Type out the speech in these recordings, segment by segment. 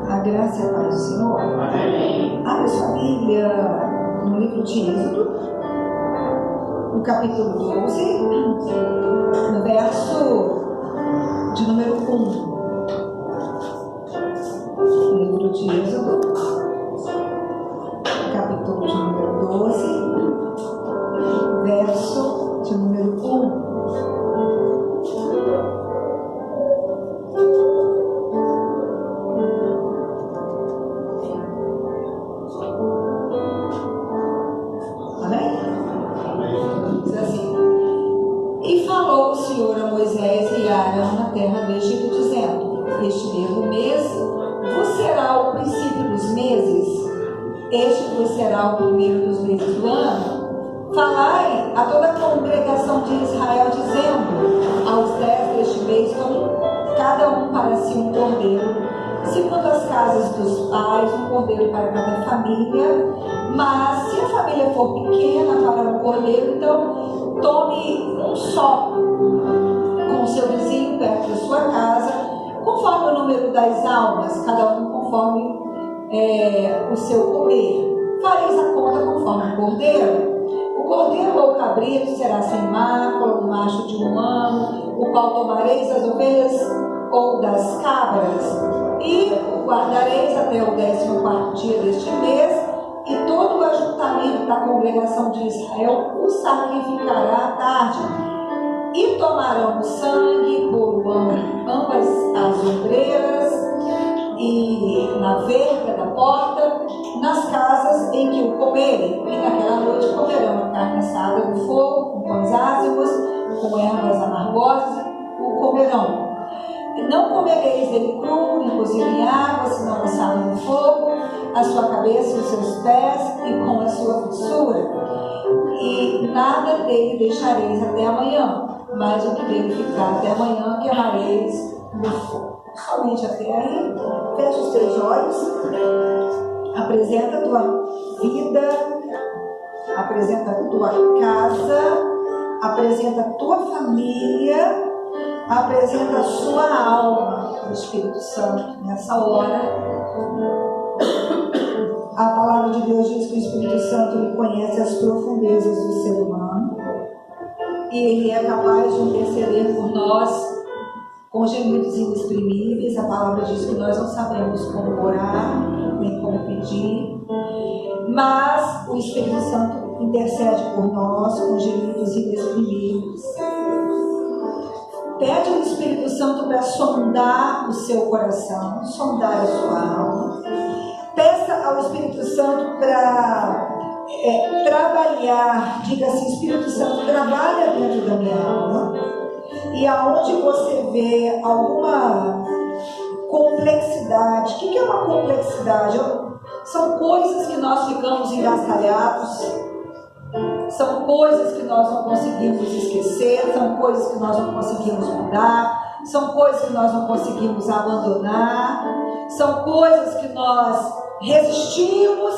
A graça e a paz do Senhor. Amém. Abre sua Bíblia no livro de Êxodo, no capítulo 12, no verso de número 1. Livro de Êxodo, capítulo de número 12, verso de número 1. Senhor a Moisés e a Arão na terra do Egito, dizendo: este mesmo mês vos será o princípio dos meses, este vos será o primeiro dos meses do ano. Falai a toda a congregação de Israel, dizendo: aos 10 deste mês, tome cada um para si um cordeiro, segundo as casas dos pais, um cordeiro para cada família. Mas se a família for pequena para o cordeiro, então tome um só com o seu vizinho perto da sua casa, conforme o número das almas, cada um conforme o seu comer. Fareis a conta conforme o cordeiro. O cordeiro ou o cabrito será sem mácula, um macho de 1 ano, o qual tomareis das ovelhas ou das cabras, e o guardareis até o 14º dia deste mês, e todo o ajuntamento da congregação de Israel o sacrificará à tarde. E tomarão o sangue por ambas as ombreiras e na verga da porta, nas casas em que o comerem. E naquela noite comerão a carne assada do fogo, com pães ázimos, com ervas amargosas, o comerão. E não comereis dele cru, nem cozido em água, senão assado no fogo, a sua cabeça e os seus pés, e com a sua fissura. E nada dele deixareis até amanhã, mas o que dele ficar até amanhã queimareis no fogo. Somente até aí. Fecha os teus olhos, apresenta a tua vida, apresenta a tua casa, apresenta a tua família, apresenta a sua alma ao Espírito Santo. Nessa hora, a palavra de Deus diz que o Espírito Santo ele conhece as profundezas do ser humano e ele é capaz de interceder por nós com gemidos inexprimíveis. A palavra diz que nós não sabemos como orar, nem como pedir, mas o Espírito Santo intercede por nós com gemidos inexprimíveis. Pede ao Espírito Santo para sondar o seu coração, sondar a sua alma. Peça ao Espírito Santo para trabalhar, diga assim: Espírito Santo, trabalha dentro da minha alma. E aonde você vê alguma complexidade, o que é uma complexidade? São coisas que nós ficamos engastalhados, são coisas que nós não conseguimos esquecer, são coisas que nós não conseguimos mudar, são coisas que nós não conseguimos abandonar, são coisas que nós resistimos.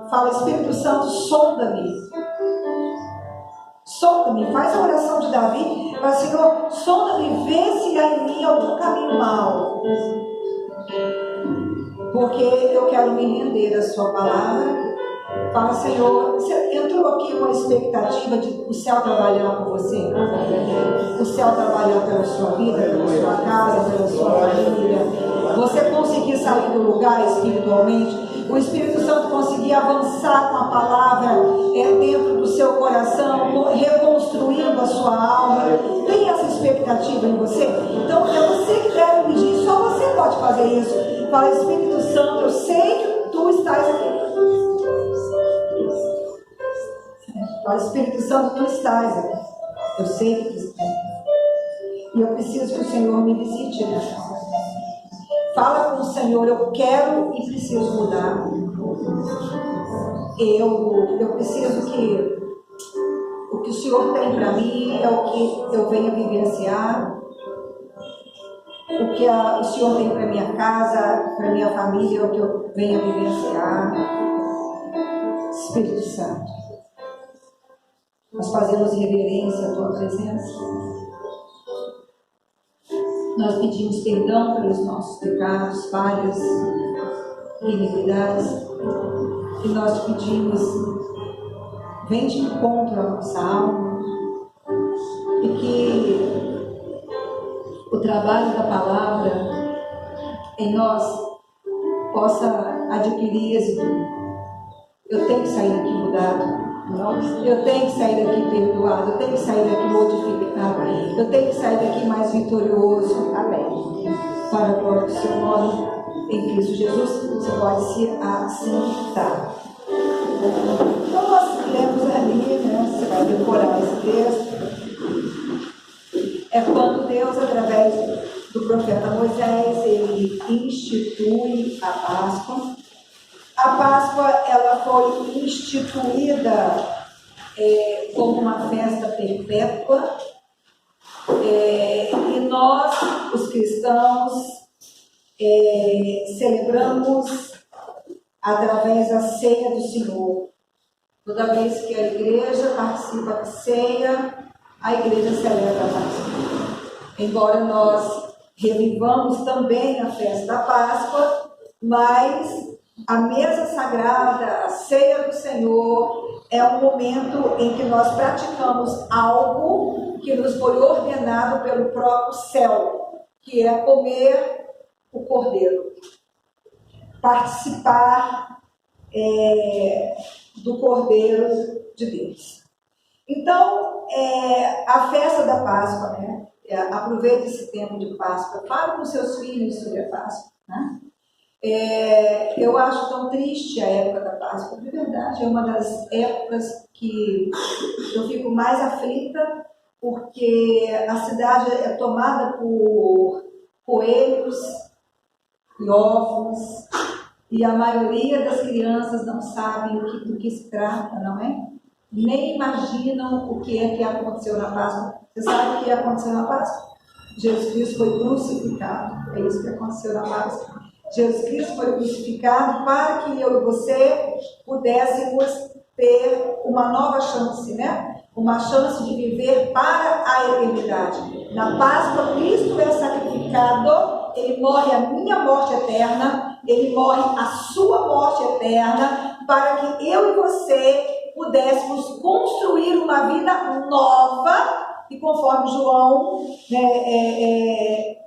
Fala: Espírito Santo, sonda-me. Sonda-me, faz a oração de Davi. Fala: Senhor, sonda-me, vê se há em mim algum caminho mau, porque eu quero me render à sua palavra. Fala: Senhor, você entrou aqui com a expectativa de o céu trabalhar por você, o céu trabalhar pela sua vida, pela sua casa, pela sua família, você conseguir sair do lugar espiritualmente, o Espírito Santo conseguir avançar com a palavra dentro do seu coração, reconstruindo a sua alma. Tem essa expectativa em você? Então é você que deve pedir, só você pode fazer isso. Fala: Espírito Santo, eu sei que tu estás aqui. Fala: Espírito Santo, tu estás aqui. Eu sei que tu estás aqui. E eu preciso que o Senhor me visite nessa hora. Fala com o Senhor: eu quero e preciso mudar. Eu preciso que o que o Senhor tem para mim é o que eu venha vivenciar. O que o Senhor tem para minha casa, para minha família, é o que eu venha vivenciar. Espírito Santo, nós fazemos reverência à tua presença. Nós pedimos perdão pelos nossos pecados, falhas, iniquidades. E nós te pedimos, vem de encontro à nossa alma. E que o trabalho da palavra em nós possa adquirir êxito. Eu tenho que sair daqui mudado. Eu tenho que sair daqui perdoado. Eu tenho que sair daqui modificado. Eu tenho que sair daqui mais vitorioso. Amém. Para a glória do seu nome, em Cristo Jesus, você pode se assentar. Então nós lemos ali, né? Você vai decorar esse texto. É quando Deus, através do profeta Moisés, ele institui a Páscoa. A Páscoa, ela foi instituída como uma festa perpétua, e nós, os cristãos, celebramos através da ceia do Senhor. Toda vez que a igreja participa da ceia, a igreja celebra a Páscoa. Embora nós revivamos também a festa da Páscoa, mas a mesa sagrada, a ceia do Senhor, é um momento em que nós praticamos algo que nos foi ordenado pelo próprio céu, que é comer o cordeiro, participar do cordeiro de Deus. Então, a festa da Páscoa, né? Aproveite esse tempo de Páscoa, fale com seus filhos sobre a Páscoa, né? Eu acho tão triste a época da Páscoa, de verdade, é uma das épocas que eu fico mais aflita, porque a cidade é tomada por coelhos e ovos, e a maioria das crianças não sabem do que se trata, não é? Nem imaginam o que é que aconteceu na Páscoa. Você sabe o que aconteceu na Páscoa? Jesus Cristo foi crucificado, é isso que aconteceu na Páscoa. Jesus Cristo foi crucificado para que eu e você pudéssemos ter uma nova chance, né? Uma chance de viver para a eternidade. Na Páscoa, Cristo é sacrificado, ele morre a minha morte eterna, ele morre a sua morte eterna, para que eu e você pudéssemos construir uma vida nova, e conforme João,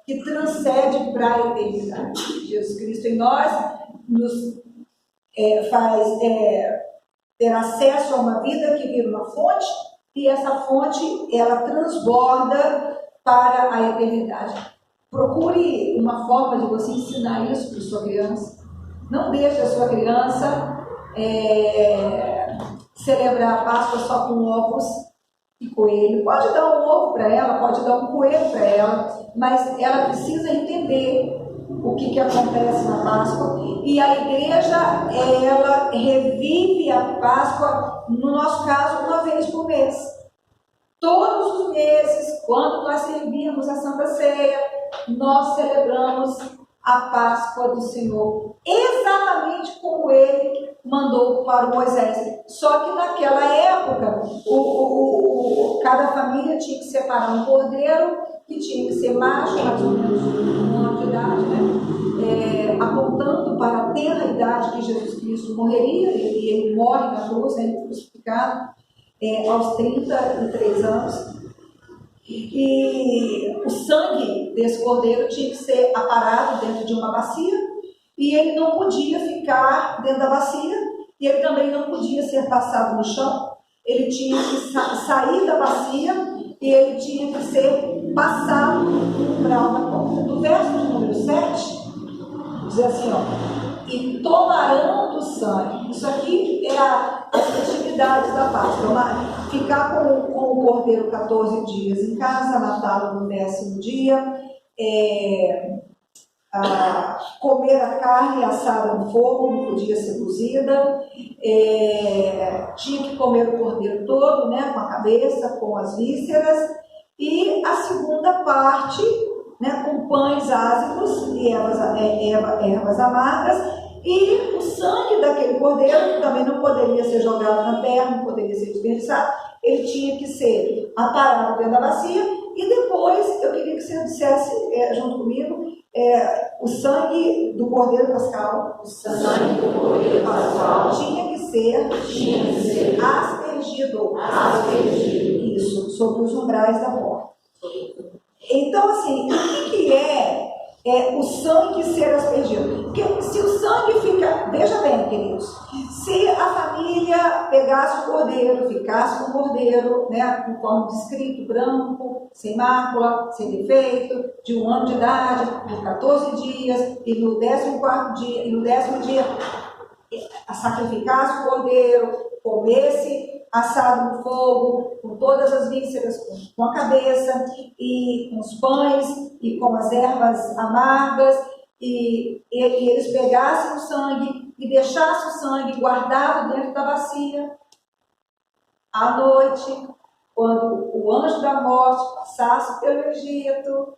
que transcende para a eternidade. Jesus Cristo em nós nos faz ter acesso a uma vida que vira uma fonte, e essa fonte, ela transborda para a eternidade. Procure uma forma de você ensinar isso para a sua criança. Não deixe a sua criança celebrar a Páscoa só com ovos e coelho. Pode dar um ovo para ela, pode dar um coelho para ela, mas ela precisa entender o que acontece na Páscoa. E a igreja, ela revive a Páscoa, no nosso caso, uma vez por mês. Todos os meses, quando nós servimos a Santa Ceia, nós celebramos a Páscoa do Senhor, exatamente como ele mandou para o Moisés. Só que naquela época, cada família tinha que separar um cordeiro, que tinha que ser macho, mais ou menos um ano de idade, né? Apontando para a tenra idade que Jesus Cristo morreria, e ele morre na cruz, ele crucificado aos 33 anos. E o sangue desse cordeiro tinha que ser aparado dentro de uma bacia, e ele não podia ficar dentro da bacia, e ele também não podia ser passado no chão. Ele tinha que sair da bacia, e ele tinha que ser passado no umbral da porta. No verso de número 7, diz assim, e tomarão do sangue. Isso aqui é as festividades da Páscoa. Ficar com o cordeiro 14 dias em casa, matá-lo no 10º dia, comer a carne assada no fogo, não podia ser cozida, tinha que comer o cordeiro todo, né, com a cabeça, com as vísceras, e a segunda parte, né, com pães ácidos e ervas amargas, e o sangue daquele cordeiro, que também não poderia ser jogado na terra, não poderia ser desperdiçado, ele tinha que ser aparado dentro da bacia, E depois eu queria que você dissesse junto comigo o sangue do Cordeiro Pascal. O sangue do Cordeiro Pascal tinha que ser aspergido. Isso, sobre os umbrais da porta. Então, assim, o que é o sangue ser aspergido? Porque se o sangue fica... Veja bem, queridos, se a família pegasse o cordeiro, ficasse com o cordeiro, né, conforme descrito, branco, sem mácula, sem defeito, de 1 ano de idade, por 14 dias, e no 14º dia, e no 10º dia, sacrificasse o cordeiro, comesse assado no fogo, com todas as vísceras, com a cabeça, e com os pães, e com as ervas amargas, e eles pegassem o sangue e deixassem o sangue guardado dentro da bacia. À noite, quando o anjo da morte passasse pelo Egito,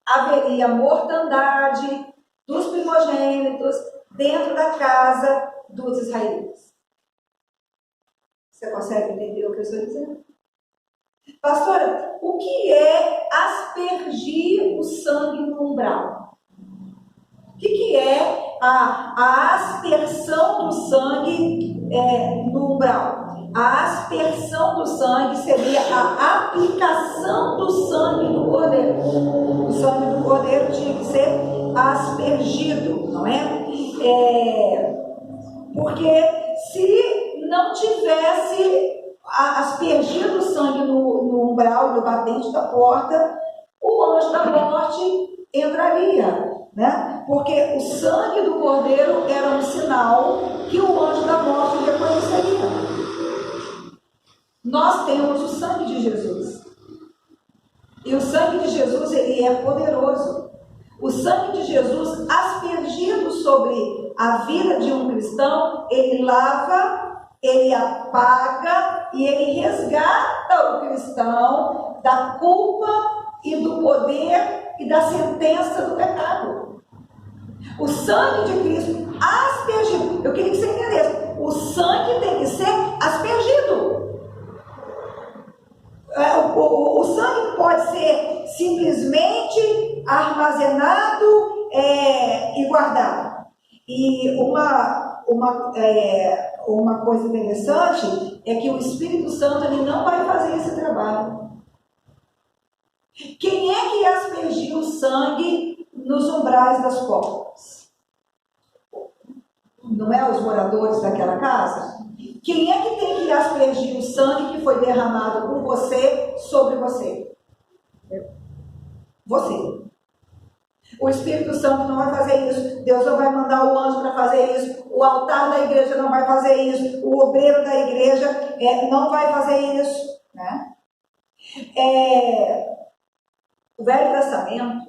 haveria mortandade dos primogênitos dentro da casa dos israelitas. Você consegue entender o que eu estou dizendo? Pastora, o que é aspergir o sangue no umbral? O que é a aspersão do sangue no umbral? A aspersão do sangue seria a aplicação do sangue no cordeiro. O sangue do cordeiro tinha que ser aspergido, não é? Porque se não tivesse aspergido o sangue no umbral, no batente da porta, o anjo da morte entraria, né? Porque o sangue do cordeiro era um sinal que o anjo da morte reconheceria. Nós temos o sangue de Jesus. E o sangue de Jesus, ele é poderoso. O sangue de Jesus aspergido sobre a vida de um cristão, ele lava, ele apaga e ele resgata o cristão da culpa e do poder e da sentença do pecado. O sangue de Cristo aspergido. Eu queria que você entendesse. O sangue tem que ser aspergido. O sangue pode ser simplesmente armazenado e guardado. E uma coisa interessante é que o Espírito Santo ele não vai fazer esse trabalho. Quem é que aspergiu o sangue nos umbrais das portas? Não é os moradores daquela casa? Quem é que tem que aspergir o sangue que foi derramado por você sobre você? Você. O Espírito Santo não vai fazer isso. Deus não vai mandar o anjo para fazer isso. O altar da igreja não vai fazer isso. O obreiro da igreja não vai fazer isso. Né? O Velho Testamento,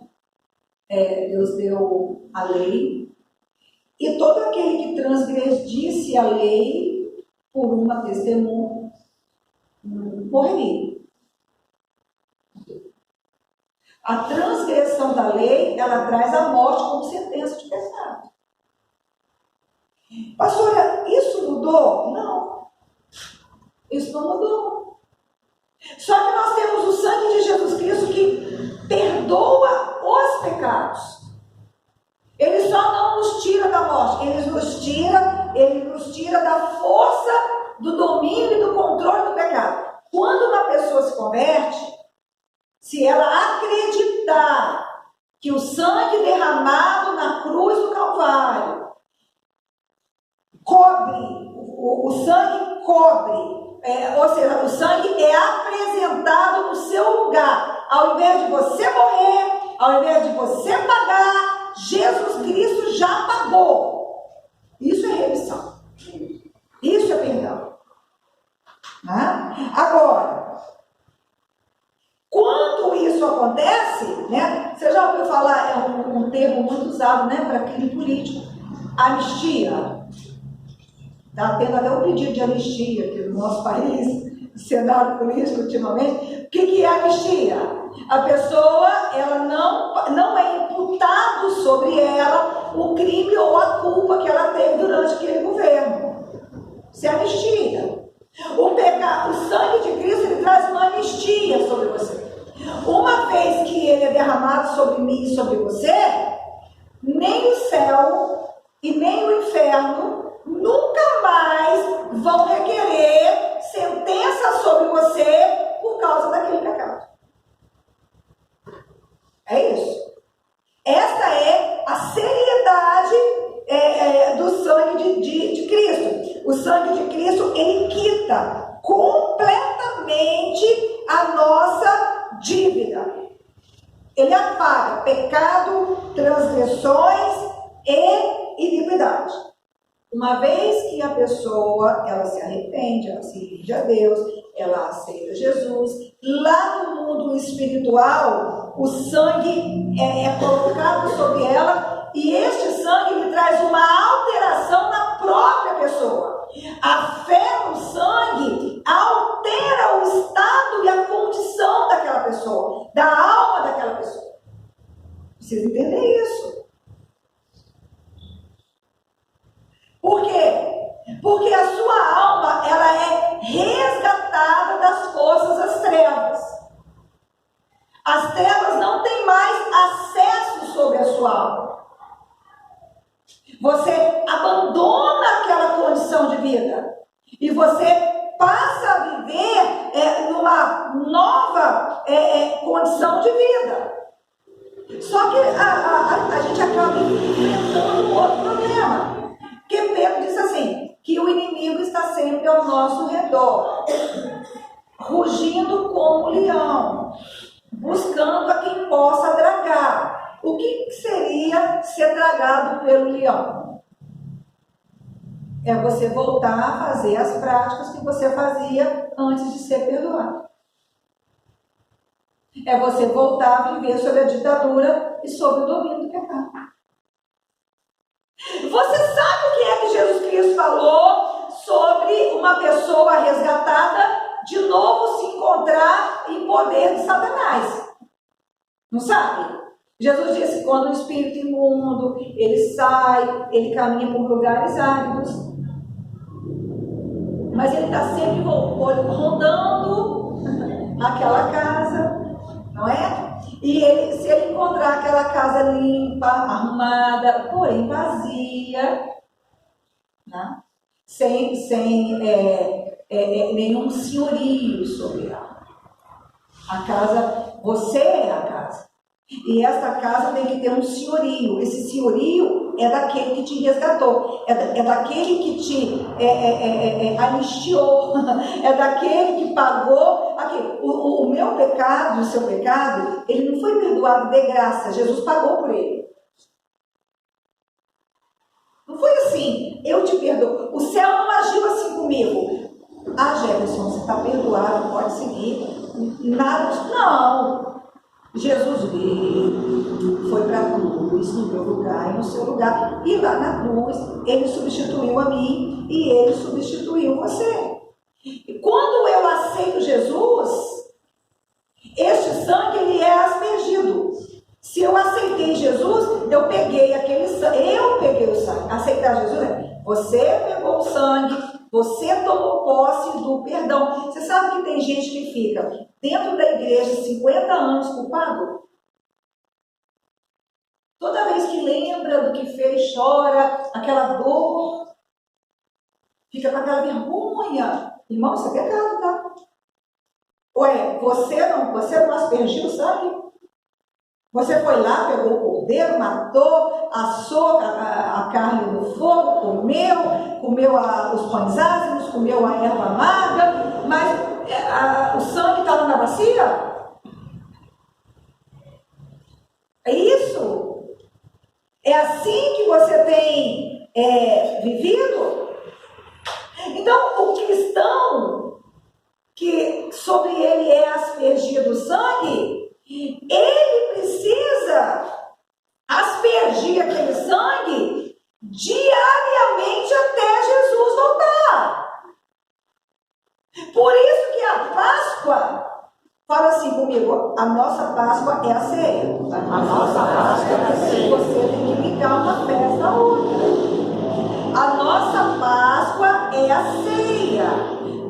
Deus deu a lei. E todo aquele que transgredisse a lei por uma testemunha morreria. A transgressão da lei, ela traz a morte como sentença de pecado. Pastora, isso mudou? Não. Isso não mudou. Só que nós temos o sangue de Jesus Cristo que perdoa os pecados. Ele só não nos tira da morte, ele nos tira da força do domínio e do controle do pecado. Quando uma pessoa se converte, se ela acreditar que o sangue derramado na cruz do Calvário cobre, o sangue cobre, ou seja, o sangue é apresentado no seu lugar. Ao invés de você morrer, ao invés de você pagar, Jesus Cristo já pagou. Isso é remissão. Isso é perdão. Agora, quando isso acontece, né, você já ouviu falar, um termo muito usado, né, para crime político, anistia. Está tendo até um pedido de anistia aqui no nosso país, no cenário político ultimamente. O que é anistia? A pessoa, ela não é imputado sobre ela o crime ou a culpa que ela teve durante aquele governo. Isso é anistia. O sangue de Cristo, ele traz uma anistia sobre você. Uma vez que ele é derramado sobre mim e sobre você, nem o céu e nem o inferno nunca mais vão requerer sentença sobre você por causa daquele pecado. É isso. Esta é a seriedade do sangue de Cristo. O sangue de Cristo, ele quita completamente a nossa dívida. Ele apaga pecado, transgressões e iniquidade. Uma vez que a pessoa, ela se arrepende, ela se rende a Deus, ela aceita Jesus, lá no mundo espiritual, o sangue é colocado sobre ela, e este sangue lhe traz uma alteração na própria pessoa. A fé no sangue altera o estado e a condição daquela pessoa, da alma daquela pessoa. Precisa entender isso. Por quê? Porque a sua alma, ela é resgatada das forças das trevas. As trevas não têm mais acesso sobre a sua alma. Você abandona aquela condição de vida e você passa a viver numa nova condição de vida. Só que a gente acaba enfrentando um outro problema. Porque Pedro diz assim, que o inimigo está sempre ao nosso redor, rugindo como leão, buscando a quem possa tragar. O que seria ser tragado pelo leão? É você voltar a fazer as práticas que você fazia antes de ser perdoado. É você voltar a viver sob a ditadura e sob o domínio do pecado. Você sabe o que é que Jesus Cristo falou sobre uma pessoa resgatada de novo se encontrar em poder de Satanás? Não sabe? Jesus disse, quando o espírito imundo, ele sai, ele caminha por lugares áridos, mas ele está sempre rondando aquela casa, não é? E se ele encontrar aquela casa limpa, arrumada, porém vazia, né? sem nenhum senhorio sobre ela. A casa, você é a casa. E esta casa tem que ter um senhorio. Esse senhorio é daquele que te resgatou, é daquele que te anistiou, é daquele que pagou. O meu pecado, o seu pecado, ele não foi perdoado de graça, Jesus pagou por ele. Não foi assim, eu te perdoo. O céu não agiu assim comigo. Ah, Jefferson, você está perdoado, pode seguir. Nada disso. Não. Jesus veio, foi para a cruz, no meu lugar e no seu lugar. E lá na cruz, ele substituiu a mim e ele substituiu você. E quando eu aceito Jesus, este sangue, ele é aspergido. Se eu aceitei Jesus, eu peguei aquele sangue, eu peguei o sangue. Aceitar Jesus é, você pegou o sangue, você tomou posse do perdão. Você sabe que tem gente que fica dentro da igreja 50 anos culpado? Toda vez que lembra do que fez, chora, aquela dor, fica com aquela vergonha. Irmão, isso é pecado, tá? Ué, você não aspergiu o sangue? Você foi lá, pegou o cordeiro, matou, assou a carne no fogo, comeu os pães ázimos, comeu a erva amarga, mas o sangue está lá na bacia? É isso? É assim que você tem vivido? Então, o cristão, que sobre ele é aspergido o sangue, ele precisa aspergir aquele sangue diariamente até Jesus voltar. Por isso que a Páscoa, fala assim comigo, a nossa Páscoa é a ceia. A nossa Páscoa é a ceia. Você tem que ligar uma festa a outra. A nossa Páscoa é a ceia.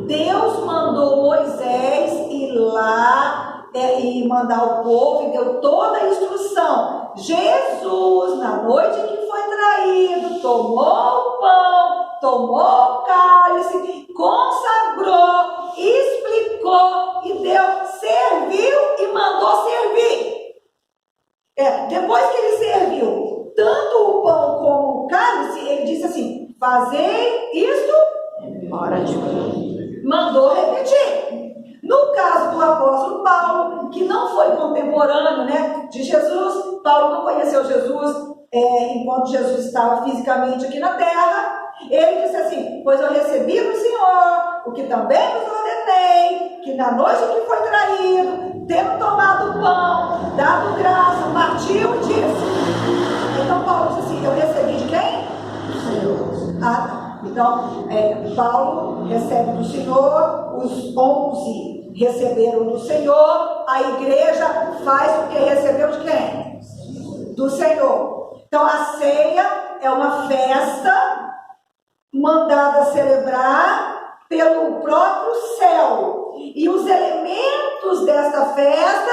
Deus mandou Moisés ir lá e mandar o povo e deu toda a instrução. Jesus, na noite que foi traído, tomou o pão, tomou o cálice, consagrou, explicou e deu, serviu e mandou servir. Depois que ele serviu tanto o pão como o cálice, ele disse assim: fazei isto, hora de mim. Mandou repetir. No caso do apóstolo Paulo, que não foi contemporâneo, né, de Jesus, Paulo não conheceu Jesus enquanto Jesus estava fisicamente aqui na terra. Ele disse assim: pois eu recebi do Senhor o que também vos ordenei, que na noite que foi traído, tendo tomado o pão, dado graça, partiu e disse. Então Paulo disse assim: eu recebi de quem? Do Senhor. Então Paulo recebe do Senhor, os 11 receberam do Senhor, a igreja faz o que recebeu de quem? Do Senhor. Então a ceia é uma festa mandada celebrar pelo próprio céu, e os elementos desta festa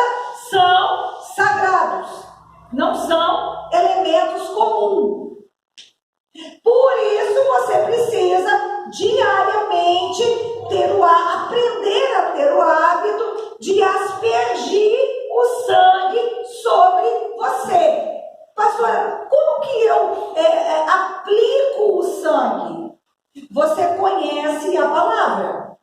são sagrados, não são elementos comuns. Por isso você precisa diariamente aprender a ter o hábito de aspergir o sangue sobre você. Pastora, como que eu aplico o sangue? Você conhece a palavra,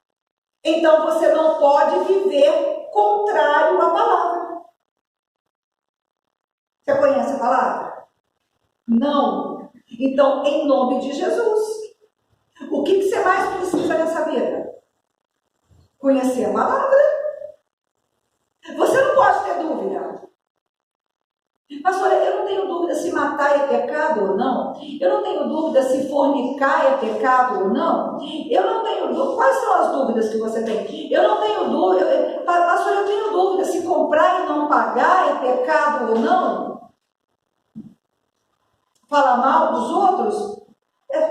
então você não pode viver contrário à palavra. Você conhece a palavra? Não. Então, em nome de Jesus, o que você mais precisa nessa vida? Conhecer a palavra. Você não pode ter dúvida. Pastora, eu não tenho dúvida se matar é pecado ou não. Eu não tenho dúvida se fornicar é pecado ou não. Eu não tenho dúvida. Quais são as dúvidas que você tem? Eu não tenho dúvida. Pastora, eu tenho dúvida se comprar e não pagar é pecado ou não. Falar mal dos outros?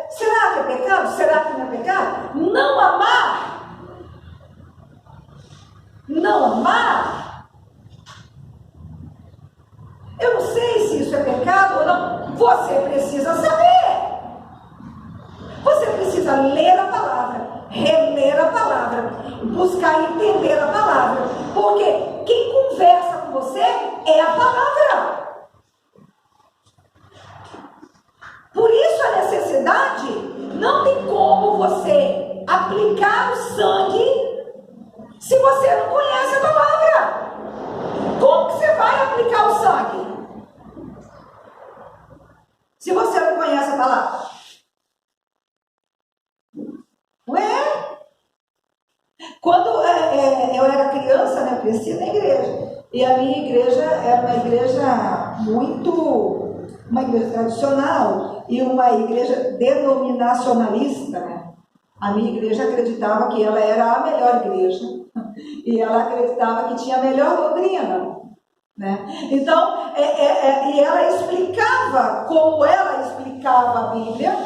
Será que é pecado? Será que não é pecado? Não amar? Não amar? Eu não sei se isso é pecado ou não. Você precisa saber. Você precisa ler a palavra, reler a palavra, buscar entender a palavra. Porque quem conversa com você é a palavra. Por isso a necessidade, não tem como você aplicar o sangue se você não conhece a palavra. Como que você vai aplicar o sangue se você não conhece a palavra? Não é? Quando eu era criança, né, eu cresci na igreja. E a minha igreja era uma igreja uma igreja tradicional e uma igreja denominacionalista, né? A minha igreja acreditava que ela era a melhor igreja e ela acreditava que tinha a melhor doutrina, né? Então, e ela explicava como ela explicava a Bíblia,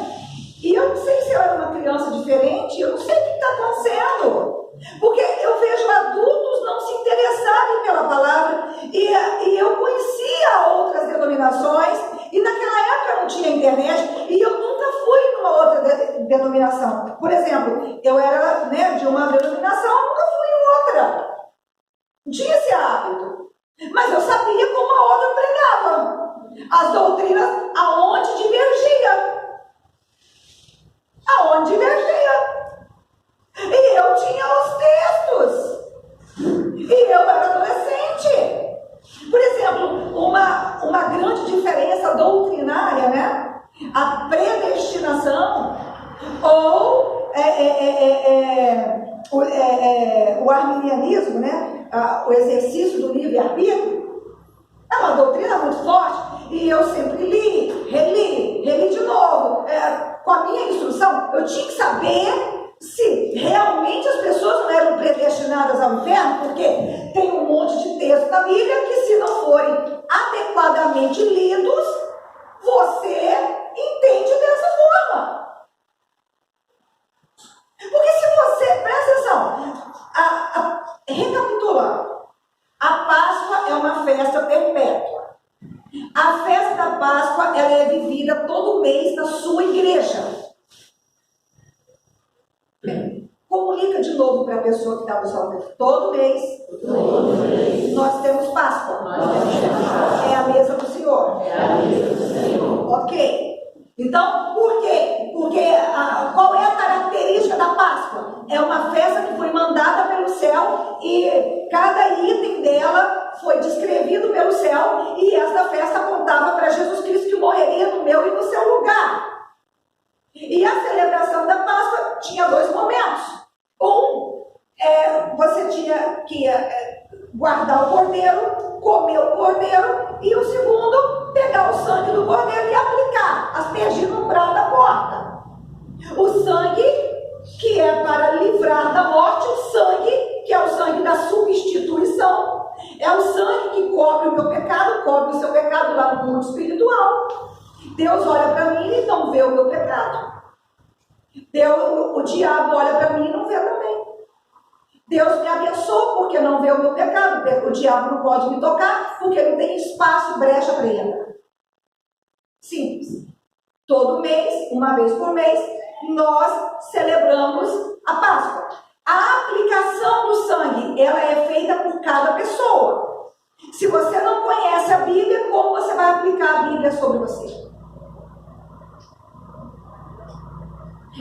e eu não sei se eu era uma criança diferente, eu não sei o que está acontecendo, porque eu vejo adultos não se interessarem pela palavra, e eu conhecia outras denominações, e naquela época não tinha internet, e eu nunca fui numa outra denominação. Por exemplo, eu era, né, de uma denominação, eu nunca fui em outra. Não tinha esse hábito. Mas eu sabia como a outra pregava. As doutrinas aonde divergia. Aonde divergia. E eu tinha os textos. E eu era adolescente. Por exemplo, uma grande diferença doutrinária, né? A predestinação ou o arminianismo, né? O exercício do livre-arbítrio, é uma doutrina muito forte, e eu sempre reli de novo. Com a minha instrução, eu tinha que saber se realmente as pessoas não eram predestinadas ao inferno, porque tem um monte de texto na Bíblia que, se não forem adequadamente lidos, você entende dessa forma. Porque se você, presta atenção, recapitulando, a Páscoa revira todo mês na sua igreja. Comunica de novo para a pessoa que está no salão. Todo mês nós temos Páscoa. É a mesa do Senhor. Ok. Então, por quê? Porque qual é a característica da Páscoa? É uma festa que foi mandada pelo céu e cada item dela foi descrevido pelo céu, e essa festa apontava para Jesus Cristo, que morreria no meu e no seu lugar. E a celebração da Páscoa tinha dois momentos. Você tinha que guardar o cordeiro, comer o cordeiro, e o segundo, pegar o sangue do cordeiro e aplicar, aspergir no umbral da porta. O sangue que é para livrar da morte, o sangue que é o sangue da substituição, é o sangue que cobre o meu pecado, cobre o seu pecado lá no mundo espiritual. Deus olha para mim e não vê o meu pecado. O diabo olha para mim e não vê também. Deus me abençoa porque não vê o meu pecado. O diabo não pode me tocar porque não tem espaço, brecha para ele entrar. Simples. Todo mês, uma vez por mês, nós celebramos a Páscoa. A aplicação do sangue, ela é feita por cada pessoa. Se você não conhece a Bíblia, como você vai aplicar a Bíblia sobre você?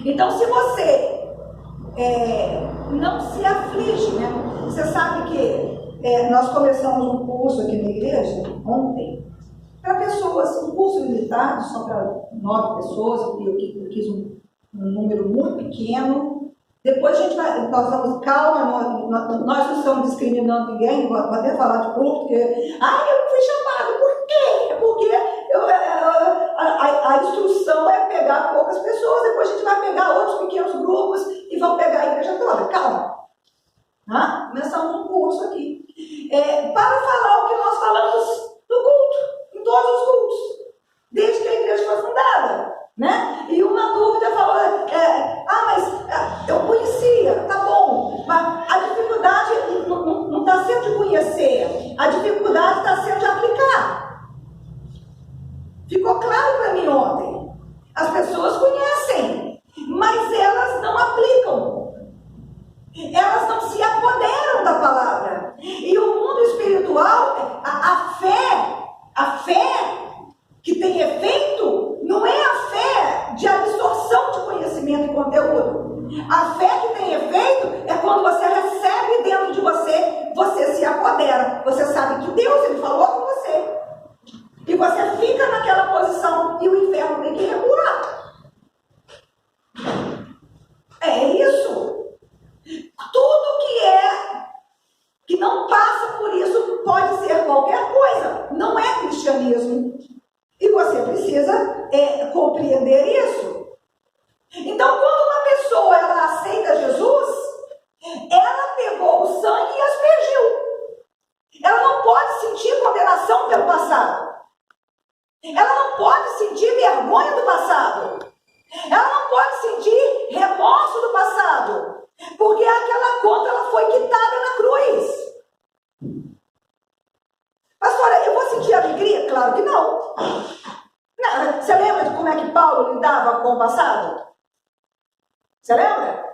Então, se você não se aflige, né? Você sabe que nós começamos um curso aqui na igreja ontem para pessoas, um curso limitado, só para 9 pessoas, eu quis um número muito pequeno. Depois nós vamos, calma, nós não estamos discriminando ninguém, vou até falar de curso, porque, eu não fui chamado, por quê? Porque a instrução é pegar poucas pessoas, depois a gente vai pegar outros pequenos grupos e vão pegar a igreja toda. Calma. Começamos um curso aqui. Para falar o que nós falamos no culto, em todos os cultos, desde que a igreja foi fundada. Né? E uma dúvida falou, mas eu conhecia, tá bom, mas a dificuldade não está sendo de conhecer, a dificuldade está sendo de aplicar. Ficou claro para mim ontem. As pessoas conhecem, mas elas não aplicam. Elas não se apoderam da palavra. E o mundo espiritual, a fé que tem efeito, não é a fé de absorção de conhecimento e conteúdo. A fé que tem efeito é quando você recebe dentro de você, você se apodera. Você sabe que Deus, Ele falou com você. E você fica naquela posição e o inferno tem que recuar. É isso. Tudo que não passa por isso pode ser qualquer coisa. Não é cristianismo. E você precisa compreender isso. Então, quando uma pessoa ela aceita Jesus, ela pegou o sangue e aspergiu. Ela não pode sentir condenação pelo passado. Ela não pode sentir vergonha do passado. Ela não pode sentir remorso do passado. Porque aquela conta ela foi quitada na cruz. Pastora, eu vou sentir alegria? Claro que não. Você lembra de como é que Paulo lidava com o passado? Você lembra?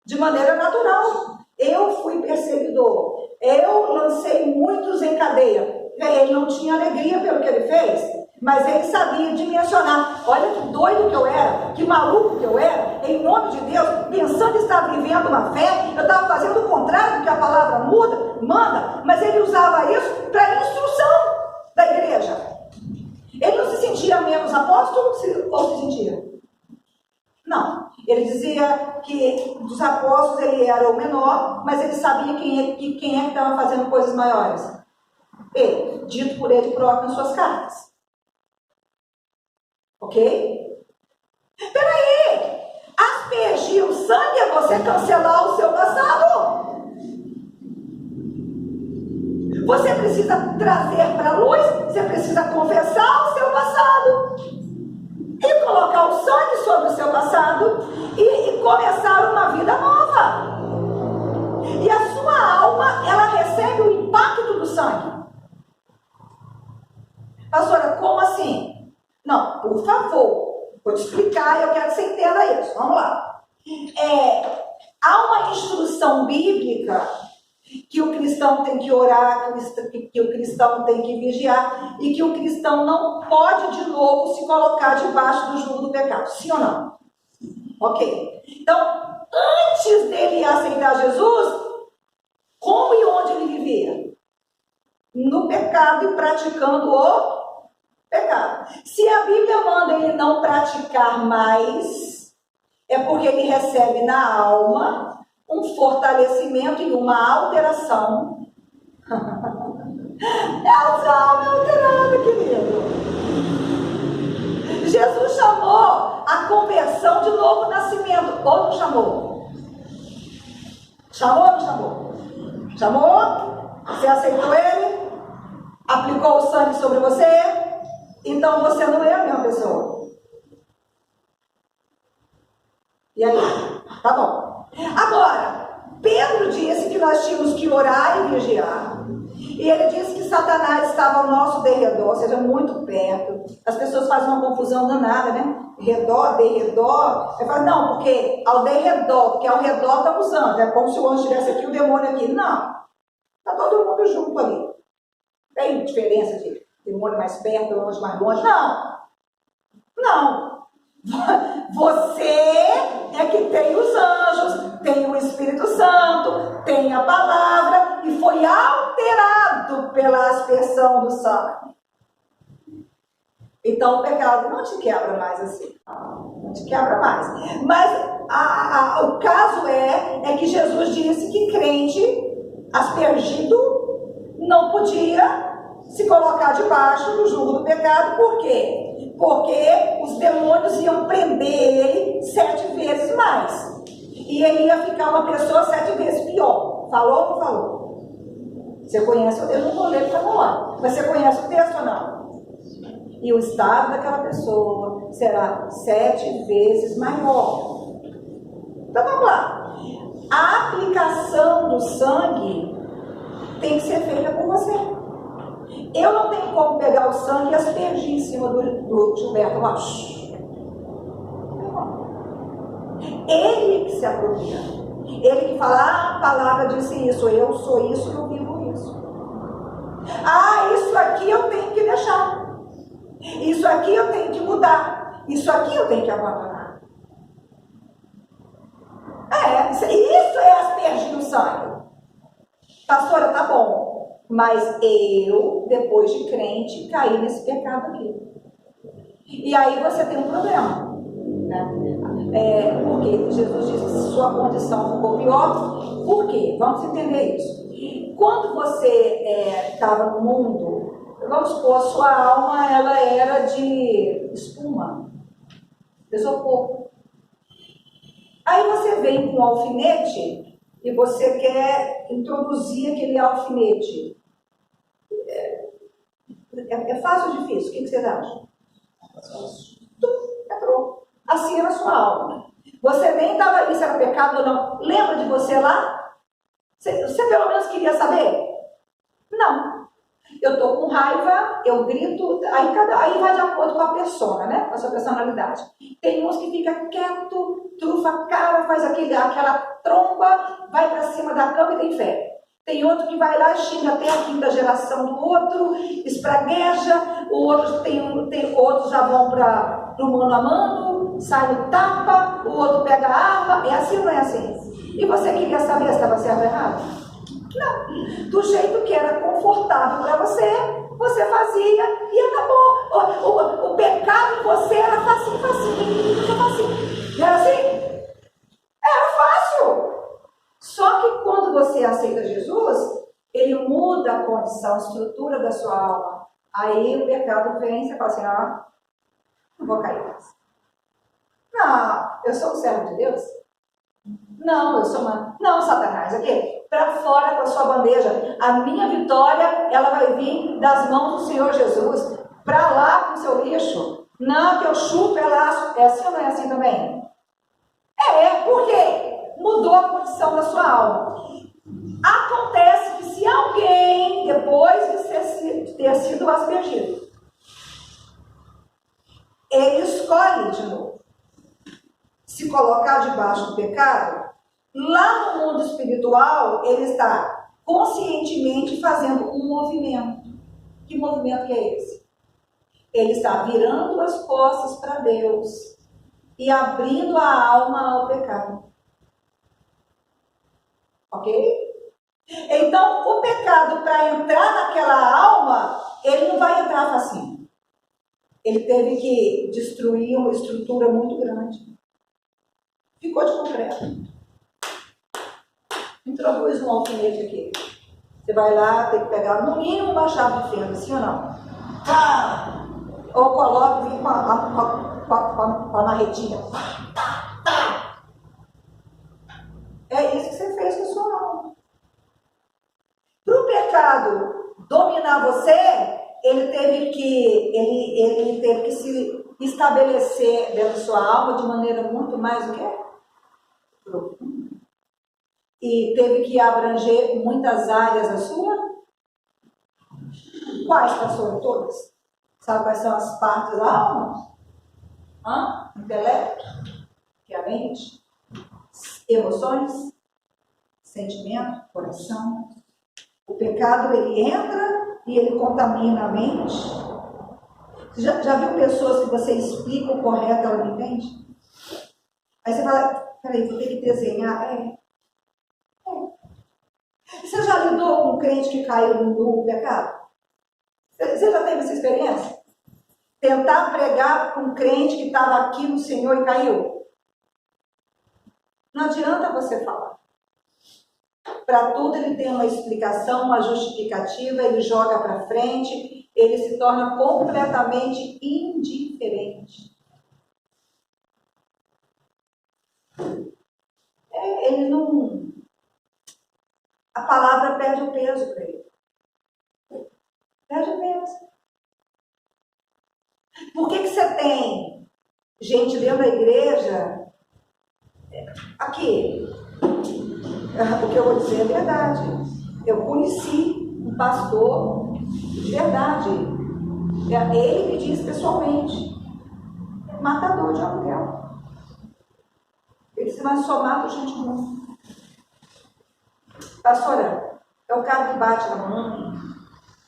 De maneira natural. Eu fui perseguidor. Eu lancei muitos em cadeia. Ele não tinha alegria pelo que ele fez, mas ele sabia dimensionar. Olha que doido que eu era, que maluco que eu era, em nome de Deus, pensando em estar vivendo uma fé, eu estava fazendo o contrário do que a palavra manda, mas ele usava isso para instrução da igreja. Ele não se sentia menos apóstolo ou se sentia? Não. Ele dizia que dos apóstolos ele era o menor, mas ele sabia quem é que estava fazendo coisas maiores. Ele, dito por ele próprio em suas cartas. Ok? Peraí! Aspergir o sangue é você cancelar o seu passado. Você precisa trazer para a luz, você precisa confessar o seu passado e colocar o sangue sobre o seu passado e começar uma vida nova. E a sua alma, ela recebe o impacto do sangue. Pastora, como assim? Não, por favor. vou te explicar e eu quero que você entenda isso. Vamos lá. Há uma instrução bíblica que o cristão tem que orar, que o cristão tem que vigiar e que o cristão não pode de novo se colocar debaixo do jugo do pecado. Sim ou não? Ok. Então, antes dele aceitar Jesus, como e onde ele vivia? No pecado e praticando o pecado. Se a Bíblia manda ele não praticar mais, é porque ele recebe na alma um fortalecimento e uma alteração. Essa alma é alterada, querido. Jesus chamou a conversão de novo nascimento. Ou não chamou? Chamou ou não chamou? Chamou? Você aceitou ele? Aplicou o sangue sobre você? Então você não é a mesma pessoa. E aí? Tá bom. Agora, Pedro disse que nós tínhamos que orar e vigiar. E ele disse que Satanás estava ao nosso derredor, ou seja, muito perto. As pessoas fazem uma confusão danada, né? Redor, derredor. Eu falo, não, porque ao derredor, porque ao redor está usando. É como se o anjo estivesse aqui, o demônio aqui. Não. Está todo mundo junto ali. Tem diferença de demônio mais perto, anjo mais longe? Não. Não. Você é que tem os anjos, tem o Espírito Santo, tem a palavra e foi alterado pela aspersão do sangue. Então o pecado não te quebra mais assim. Não te quebra mais. Mas o caso é que Jesus disse que crente aspergido não podia se colocar debaixo do jugo do pecado. Por quê? Porque os demônios iam prender ele 7 vezes mais. E ele ia ficar uma pessoa 7 vezes pior. Falou ou não falou? Você conhece, eu não vou ler para não, mas você conhece o texto ou não? E o estado daquela pessoa será 7 vezes maior. Então vamos lá. A aplicação do sangue tem que ser feita por você. Eu não tenho como pegar o sangue e aspergir em cima do Gilberto. Ele que se apropria. Ele que fala, a palavra disse isso, eu sou isso, eu vivo isso. Isso aqui eu tenho que deixar. Isso aqui eu tenho que mudar. Isso aqui eu tenho que abandonar. Isso é aspergir o sangue. Pastora, tá bom. Mas eu, depois de crente, caí nesse pecado aqui. E aí você tem um problema. Né? Porque Jesus disse que sua condição ficou pior. Por quê? Vamos entender isso. Quando você estava no mundo, vamos supor, a sua alma ela era de espuma, isopor. Aí você vem com um alfinete e você quer introduzir aquele alfinete. É fácil ou difícil? O que vocês acham? Entrou. Assim era a sua alma. Você nem estava ali se era pecado ou não. Lembra de você lá? Você pelo menos queria saber? Não. Eu estou com raiva, eu grito, aí vai de acordo com a persona, né? Com a sua personalidade. Tem uns que fica quieto, trufa a cara, faz aquela tromba, vai para cima da cama e tem fé. Tem outro que vai lá, xinga até a 5ª geração do outro, espragueja, outros já vão para o mano a mano, sai no tapa, o outro pega a arma. É assim ou não é assim? E você queria saber se estava certo ou errado? Não. Do jeito que era confortável para você, você fazia e acabou. O pecado em você era facinho. Não era assim? Era fácil. Só que quando você aceita Jesus, ele muda a condição, a estrutura da sua alma. Aí o pecado vem e você fala assim, não vou cair mais. Não, eu sou um servo de Deus. Não, eu sou Não, Satanás, aqui, para fora com a sua bandeja. A minha vitória, ela vai vir das mãos do Senhor Jesus. Para lá com o seu lixo. Não, que eu chupo, ela... É assim ou não é assim também? Por quê? Mudou a condição da sua alma. Acontece que se alguém, depois de ter sido aspergido, ele escolhe de novo se colocar debaixo do pecado. Lá no mundo espiritual, ele está conscientemente fazendo um movimento. Que movimento que é esse? Ele está virando as costas para Deus e abrindo a alma ao pecado. Ok? Então, o pecado, para entrar naquela alma, ele não vai entrar facinho. Ele teve que destruir uma estrutura muito grande. Ficou de concreto. Introduz um alfinete aqui. Você vai lá, tem que pegar no mínimo uma chave de fenda, sim ou não? Ou coloca e vem com a marretinha. É isso que você fez com a sua alma. Para o pecado dominar você, ele teve que se estabelecer dentro da sua alma de maneira muito mais o quê? Profunda. E teve que abranger muitas áreas da sua. Quais, pastor? Todas. Sabe quais são as partes da alma? Intelecto, que é a mente, emoções, sentimento, coração. O pecado, ele entra e ele contamina a mente. Você já viu pessoas que você explica o correto, ela não entende? Aí você fala, peraí, vou ter que desenhar. Você já lidou com um crente que caiu no pecado? Você já teve essa experiência? Tentar pregar com um crente que estava aqui no Senhor e caiu? Não adianta você falar. Para tudo ele tem uma explicação, uma justificativa, ele joga para frente, ele se torna completamente indiferente. Ele não... A palavra perde o peso para ele. Perde o peso. Por que você tem gente dentro da igreja? Aqui, o que eu vou dizer é verdade. Eu conheci um pastor de verdade. Ele me disse pessoalmente, matador de aluguel. Ele disse, mas só mata gente ruim. Pastora, é o cara que bate na mão.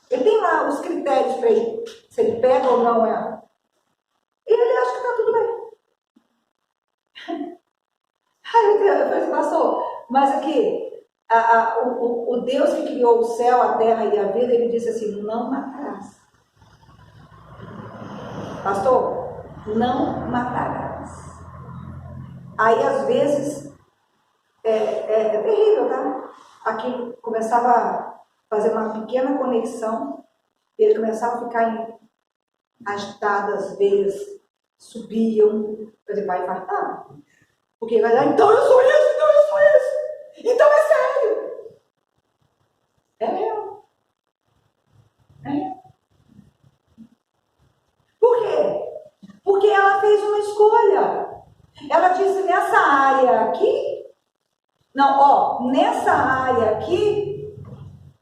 Ele tem lá os critérios para ele, se ele pega ou não ela. E ele acha que está tudo bem. Aí eu falei assim, pastor, mas aqui, o Deus que criou o céu, a terra e a vida, ele disse assim, não matarás. Pastor, não matarás. Aí às vezes, é terrível, tá? Aqui começava a fazer uma pequena conexão, ele começava a ficar agitado, as veias subiam, ele vai infartar. Porque ele vai dar, então eu sou isso, então é sério. É mesmo. Por quê? Porque ela fez uma escolha. Ela disse, nessa área aqui, nessa área aqui,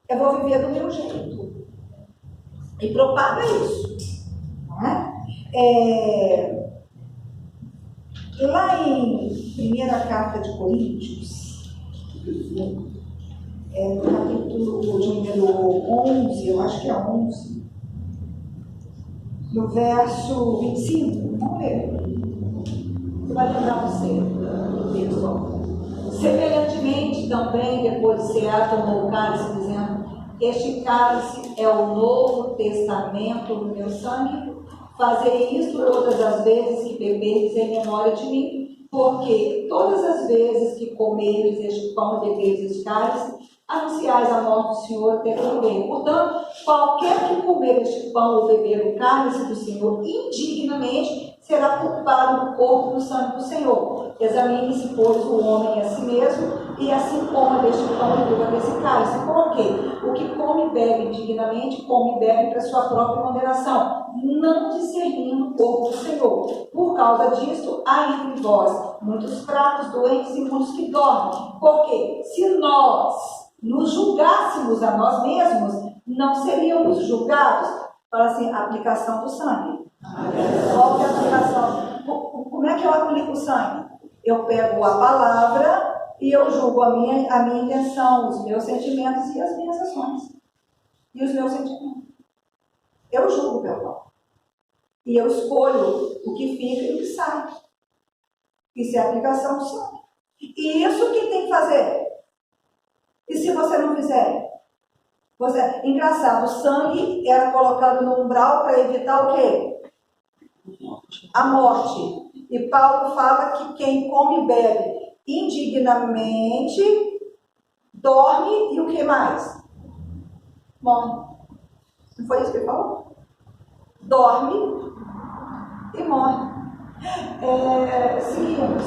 eu vou viver do meu jeito. E propaga isso. Não é? Lá em primeira carta de Coríntios, no capítulo de número 11, eu acho que é 11, no verso 25, vamos ler. Você vai lembrar você do texto. Semelhantemente, também, depois de cear, tomou o cálice, dizendo, este cálice é o novo testamento no meu sangue. Fazei isto todas as vezes que beberdes em memória de mim, porque todas as vezes que comerdes este pão e beberdes este cálice, anunciais a morte do Senhor até que ele venha. Portanto, qualquer que comer este pão ou beber o cálice do Senhor indignamente, será culpado do corpo e do sangue do Senhor. Examine-se, pois, o homem a si mesmo, e assim coma deste pão e beba desse cálice. Por quê? O que come e bebe indignamente, come e bebe para sua própria moderação, não discernindo o corpo do Senhor. Por causa disto, há entre vós muitos fracos, doentes e muitos que dormem. Porque se nós nos julgássemos a nós mesmos, não seríamos julgados. Fala assim, a aplicação do sangue. Qual que é a aplicação? Como é que eu aplico o sangue? Eu pego a palavra e eu julgo a minha intenção, os meus sentimentos e as minhas ações. E os meus sentimentos. Eu julgo pelo pão. E eu escolho o que fica e o que sai. Isso é a aplicação do sangue. E isso que tem que fazer. E se você não fizer? Engraçado, o sangue era colocado no umbral para evitar o quê? A morte. E Paulo fala que quem come e bebe indignamente dorme e o que mais? Morre. Não foi isso que ele falou? Dorme e morre. Seguimos.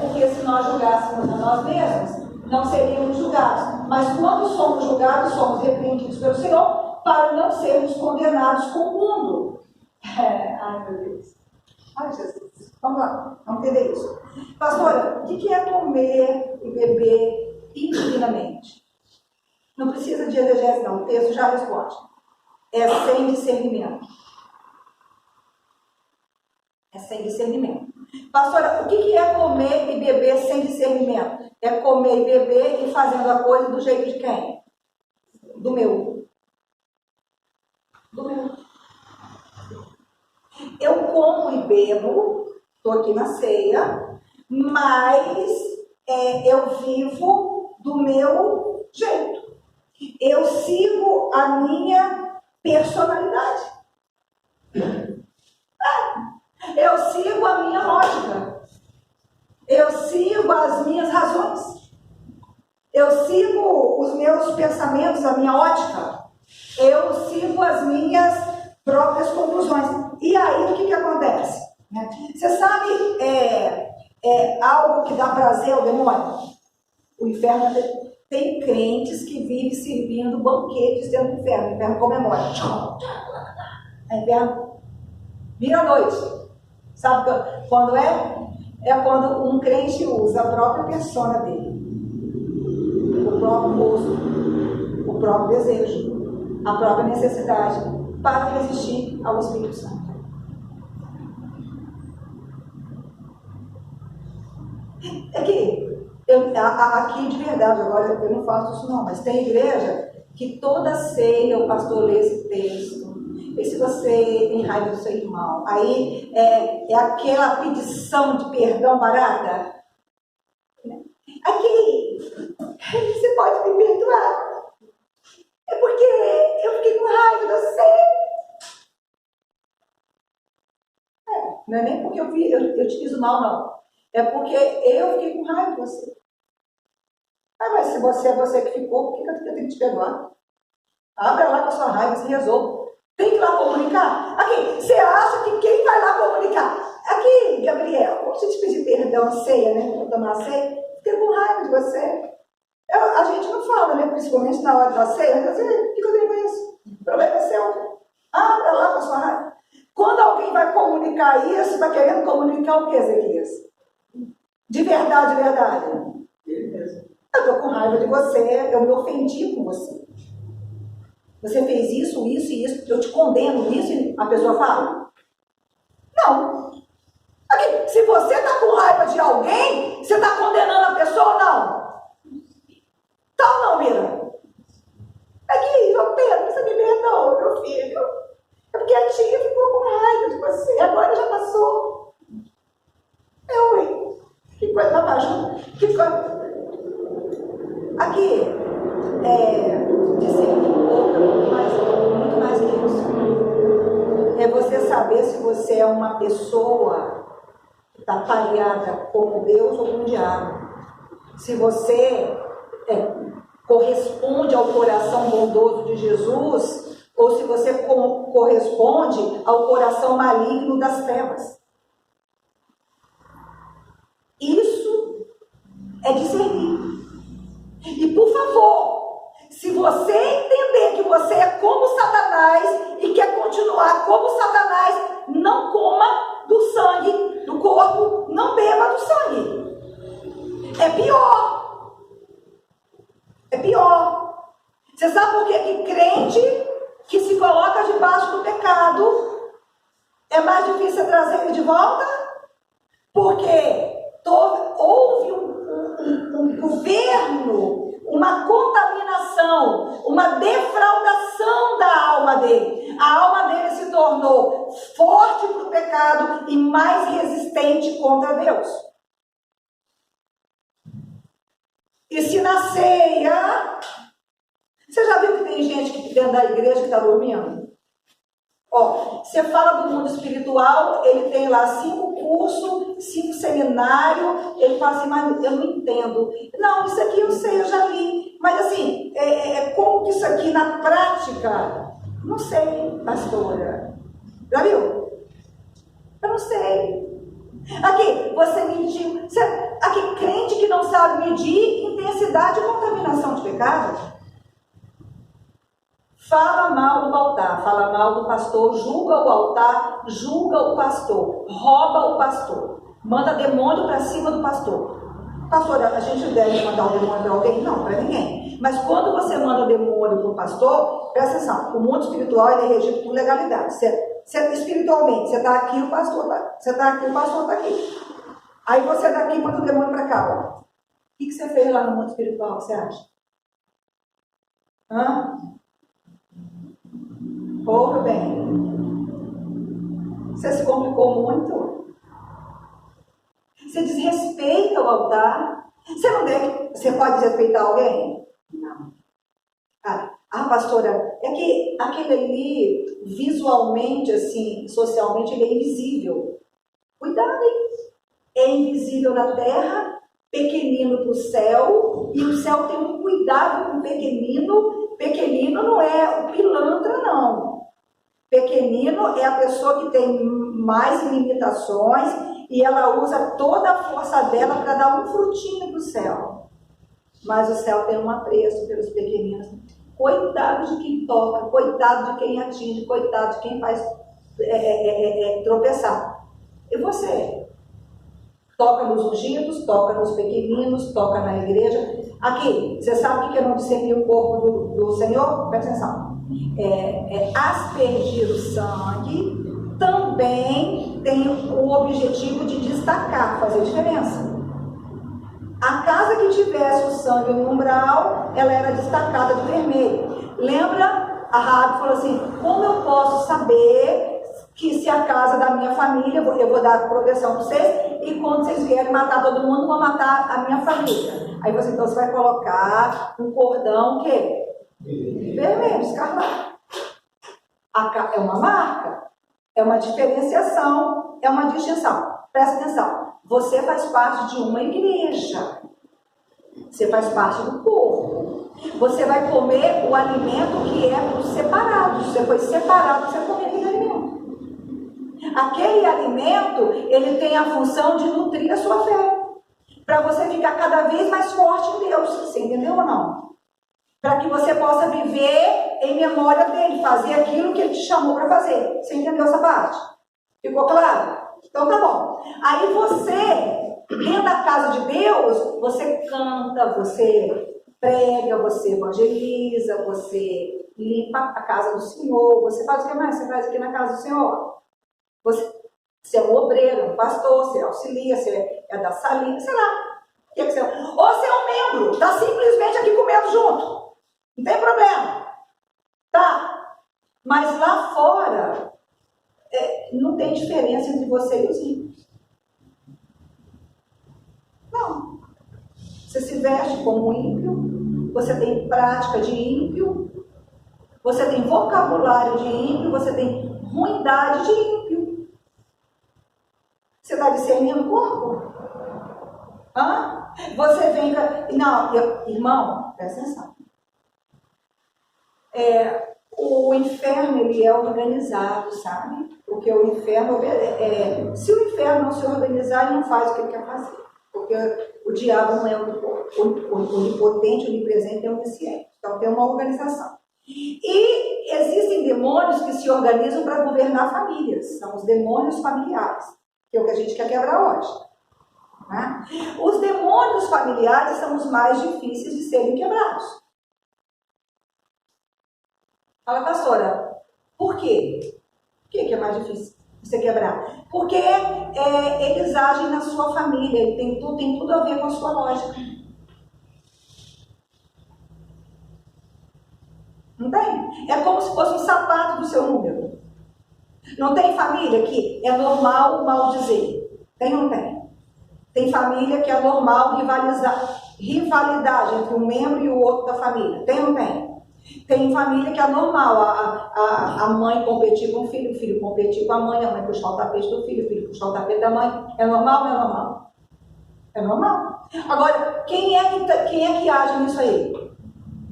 Porque se nós julgássemos a nós mesmos, não seríamos julgados. Mas quando somos julgados, somos repreendidos pelo Senhor para não sermos condenados com o mundo. Ai, meu Deus. Ai, Jesus. Vamos lá, vamos entender isso. Pastora, o que é comer e beber indignamente? Não precisa de exegese, não. O texto já responde. É sem discernimento. É sem discernimento. Pastora, o que é comer e beber sem discernimento? É comer e beber e fazendo a coisa do jeito de quem? Do meu. Do meu. Eu como e bebo, estou aqui na ceia, mas eu vivo do meu jeito. Eu sigo a minha personalidade. Eu sigo a minha lógica. Eu sigo as minhas razões. Eu sigo os meus pensamentos, a minha ótica. Eu sigo as minhas próprias conclusões. E aí, o que acontece? Você sabe algo que dá prazer ao demônio? O inferno tem crentes que vivem servindo banquetes dentro do inferno. O inferno comemora. O inferno vira a noite. Sabe quando é? É quando um crente usa a própria persona dele, o próprio gosto, o próprio desejo, a própria necessidade para resistir ao Espírito Santo. Aqui de verdade, agora eu não faço isso não, mas tem igreja que toda ceia o pastor lê esse texto. E se você tem raiva do seu irmão, aí é aquela pedição de perdão barata. Aqui, você pode me perdoar. É porque eu fiquei com raiva de você. Não é nem porque eu te fiz mal, não. É porque eu fiquei com raiva de você. Mas se você é você que ficou, por que eu tenho que te perdoar? Abra lá com a sua raiva e se resolva. Tem que ir lá comunicar. Aqui, você acha que quem vai lá comunicar? Aqui, Gabriel, vamos te pedir perdão a ceia, né? Vou tomar a ceia. Fiquei com raiva de você. A gente não fala, né? Principalmente na hora da ceia. Mas, o que eu tenho com isso? O problema é seu. Abra lá com a sua raiva. Quando alguém vai comunicar isso, vai querendo comunicar o que, Ezequias? De verdade, verdade. Eu estou com raiva de você, eu me ofendi com você. Você fez isso, isso e isso, eu te condeno isso, e a pessoa fala? Não. Aqui, se você está com raiva de alguém, você está condenando a pessoa ou não? Tá ou não, Mira? Aqui, Pedro, você me perdoa, meu filho. É porque a tia ficou com raiva de você, agora já passou. Que coisa baixa. Que coisa. Aqui, discernimento muito mais que isso. É você saber se você é uma pessoa que está pareada com Deus ou com o diabo. Se você corresponde ao coração bondoso de Jesus ou se você corresponde ao coração maligno das trevas. Isso é discernir. E por favor, se você entender que você é como Satanás e quer continuar como Satanás, não coma do sangue do corpo, não beba do sangue. É pior. É pior. Você sabe por que crente que se coloca debaixo do pecado alta? Porque houve um governo, uma contaminação, uma defraudação da alma dele. A alma dele se tornou forte para o pecado e mais resistente contra Deus. E se na ceia, você já viu que tem gente que dentro da igreja que está dormindo? Ó, você fala do mundo espiritual, ele tem lá 5 cursos, 5 seminários, ele fala assim, mas eu não entendo. Não, isso aqui eu sei, eu já li. Mas assim, como que isso aqui na prática? Não sei, pastora. Já viu? Eu não sei. Aqui, você mediu. Aqui, crente que não sabe medir intensidade e contaminação de pecado. Fala mal do altar, fala mal do pastor, julga o altar, julga o pastor, rouba o pastor, manda demônio para cima do pastor. Pastor, a gente deve mandar o demônio para alguém? Não, para ninguém. Mas quando você manda o demônio para o pastor, presta atenção, o mundo espiritual ele é regido por legalidade. Espiritualmente, você está aqui, o pastor está. Você está aqui, o pastor está aqui. Aí você daqui manda o demônio para cá. Ó. O que você fez lá no mundo espiritual, você acha? Hã? Ouve bem. Você se complicou muito. Você desrespeita o altar. Você não deve. Você pode desrespeitar alguém? Não. Pastora, é que aquele ali, visualmente, assim, socialmente, ele é invisível. Cuidado, hein? É invisível na terra, pequenino para o céu, e o céu tem um cuidado com o pequenino. Pequenino não é o pilantra, não. Pequenino é a pessoa que tem mais limitações e ela usa toda a força dela para dar um frutinho para o céu. Mas o céu tem um apreço pelos pequeninos. Coitado de quem toca, coitado de quem atinge, coitado de quem faz tropeçar. E você? Toca nos ungidos, toca nos pequeninos, toca na igreja. Aqui, você sabe o que é não discernir o corpo do Senhor? Presta atenção. Aspergir o sangue também tem o objetivo de destacar, fazer diferença. A casa que tivesse o sangue no umbral, ela era destacada de vermelho. Lembra? A Raabe falou assim, como eu posso saber que se a casa da minha família, eu vou dar proteção para vocês, e quando vocês vierem matar todo mundo, vão matar a minha família. Aí você, então, você vai colocar um cordão, o quê? Vermelho, escarlate. É uma marca, é uma diferenciação, é uma distinção. Presta atenção, você faz parte de uma igreja, você faz parte do corpo. Você vai comer o alimento que é para os separados. Você foi separado para você comer aquele alimento. Aquele alimento, ele tem a função de nutrir a sua fé, para você ficar cada vez mais forte em Deus. Você entendeu ou não? Para que você possa viver em memória dele, fazer aquilo que ele te chamou para fazer. Você entendeu essa parte? Ficou claro? Então tá bom. Aí você, dentro da casa de Deus, você canta, você prega, você evangeliza, você limpa a casa do Senhor. Você faz o que mais você faz aqui na casa do Senhor? Você é um obreiro, um pastor, você auxilia, você é da salinha, sei lá. O que você é? Ou você é um membro, está simplesmente aqui comendo junto. Não tem problema. Tá? Mas lá fora, não tem diferença entre você e os ímpios. Não. Você se veste como ímpio, você tem prática de ímpio, você tem vocabulário de ímpio, você tem ruindade de ímpio. Você está discernindo o corpo? Hã? Você vem... Não, irmão, presta atenção. O inferno, ele é organizado, sabe? Porque o inferno... se o inferno não se organizar, ele não faz o que ele quer fazer. Porque o diabo não é onipotente, onipresente, é onisciente. Então tem uma organização. E existem demônios que se organizam para governar famílias. São os demônios familiares, que é o que a gente quer quebrar hoje. Né? Os demônios familiares são os mais difíceis de serem quebrados. Fala, pastora, por quê? Por que é mais difícil você quebrar? Porque eles agem na sua família, tem tudo a ver com a sua lógica. Não tem? É como se fosse um sapato do seu número. Não tem família que é normal maldizer? Tem ou não tem? Tem família que é normal rivalidade entre um membro e o outro da família. Tem ou não tem? Tem família que é normal a mãe competir com o filho competir com a mãe puxar o tapete do filho, o filho puxar o tapete da mãe. É normal ou não é normal? É normal. Agora, quem é que age nisso aí?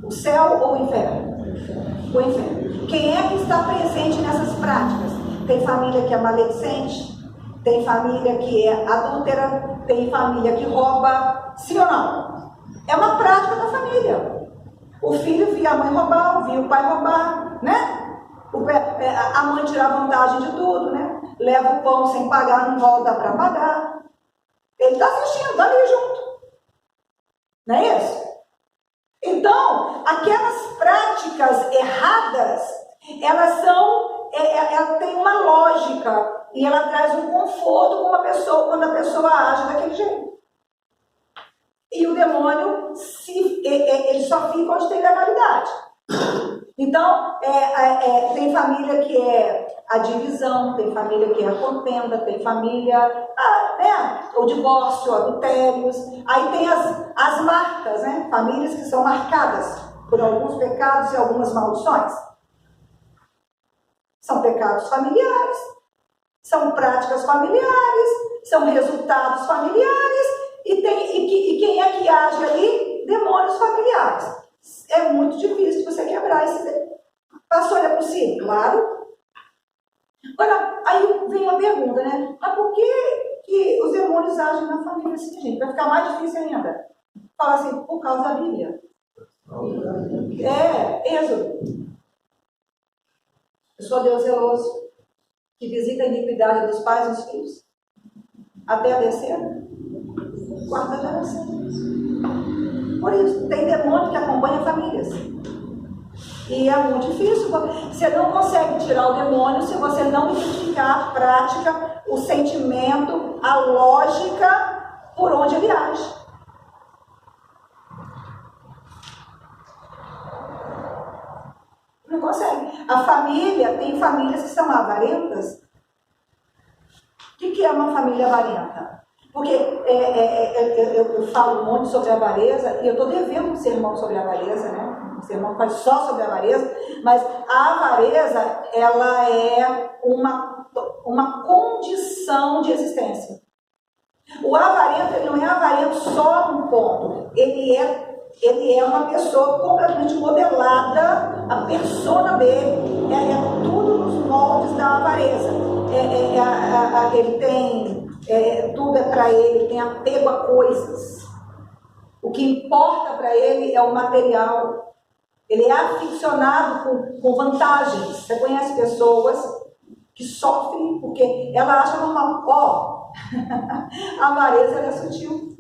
O céu ou o inferno? O inferno. Quem é que está presente nessas práticas? Tem família que é maledicente, tem família que é adúltera, tem família que rouba. Sim ou não? É uma prática da família. O filho via a mãe roubar, via o pai roubar, né? A mãe tira vantagem de tudo, né? Leva o pão sem pagar, não volta para pagar. Ele está assistindo, está ali junto. Não é isso? Então, aquelas práticas erradas, elas ela tem uma lógica e ela traz um conforto com uma pessoa quando a pessoa age daquele jeito. E o demônio, ele só fica onde tem legalidade. Então, tem família que é a divisão, tem família que é a contenda, tem família, o divórcio, adultérios. Aí tem as marcas, né? Famílias que são marcadas por alguns pecados e algumas maldições. São pecados familiares, são práticas familiares, são resultados familiares. E quem é que age ali? Demônios familiares. É muito difícil você quebrar esse. Pastor, é possível? Claro. Agora, aí vem uma pergunta, né? Mas por que os demônios agem na família assim, gente? Vai ficar mais difícil ainda. Fala assim, por causa da Bíblia. Êxodo. Eu sou Deus zeloso, que visita a iniquidade dos pais e dos filhos, até a terceira. Quarta geração. Por isso, tem demônio que acompanha famílias. E é muito difícil. Você não consegue tirar o demônio se você não identificar a prática, o sentimento, a lógica por onde ele age. Não consegue. A família, tem famílias que são avarentas. O que é uma família avarenta? Porque eu falo um monte sobre a avareza, e eu estou devendo um sermão sobre a avareza, né? Um sermão que faz só sobre a avareza, mas a avareza, ela é uma condição de existência. O avarento, ele não é avarento só num ponto, ele é uma pessoa completamente modelada, a persona dele é tudo nos moldes da avareza. Ele tem... tudo é para ele tem apego a coisas. O que importa para ele é o material. Ele é aficionado com vantagens. Você conhece pessoas que sofrem porque ela acha normal. A avareza é sutil.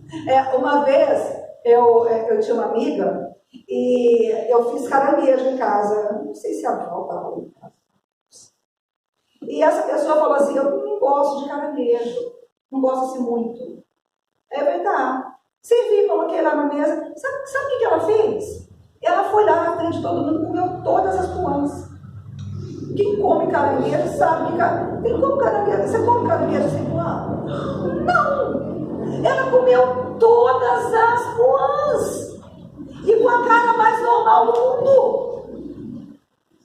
Uma vez eu tinha uma amiga e eu fiz caranguejo em casa. Não sei se a avó estava em casa. E essa pessoa falou assim: eu não gosto de caranguejo. Não gosto assim muito. É verdade. Servi, coloquei lá na mesa. Sabe o que ela fez? Ela foi lá na frente de todo mundo e comeu todas as puãs. Quem come caranguejo sabe que quem come caranguejo. Você come caranguejo sem puã? Não! Ela comeu todas as puãs. E com a cara mais normal do mundo.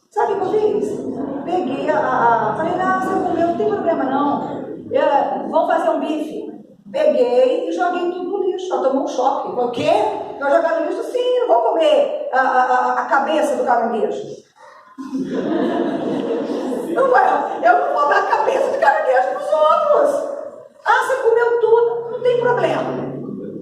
Sabe o que eu fiz? Peguei falei, não, você comeu, não tem problema não. Vamos fazer um bife. Peguei e joguei tudo no lixo. Ela tomou um choque. O quê? Eu jogar no lixo? Sim, não vou comer a cabeça do caranguejo. Não vai, eu não vou dar a cabeça do caranguejo para os outros. Você comeu tudo, não tem problema.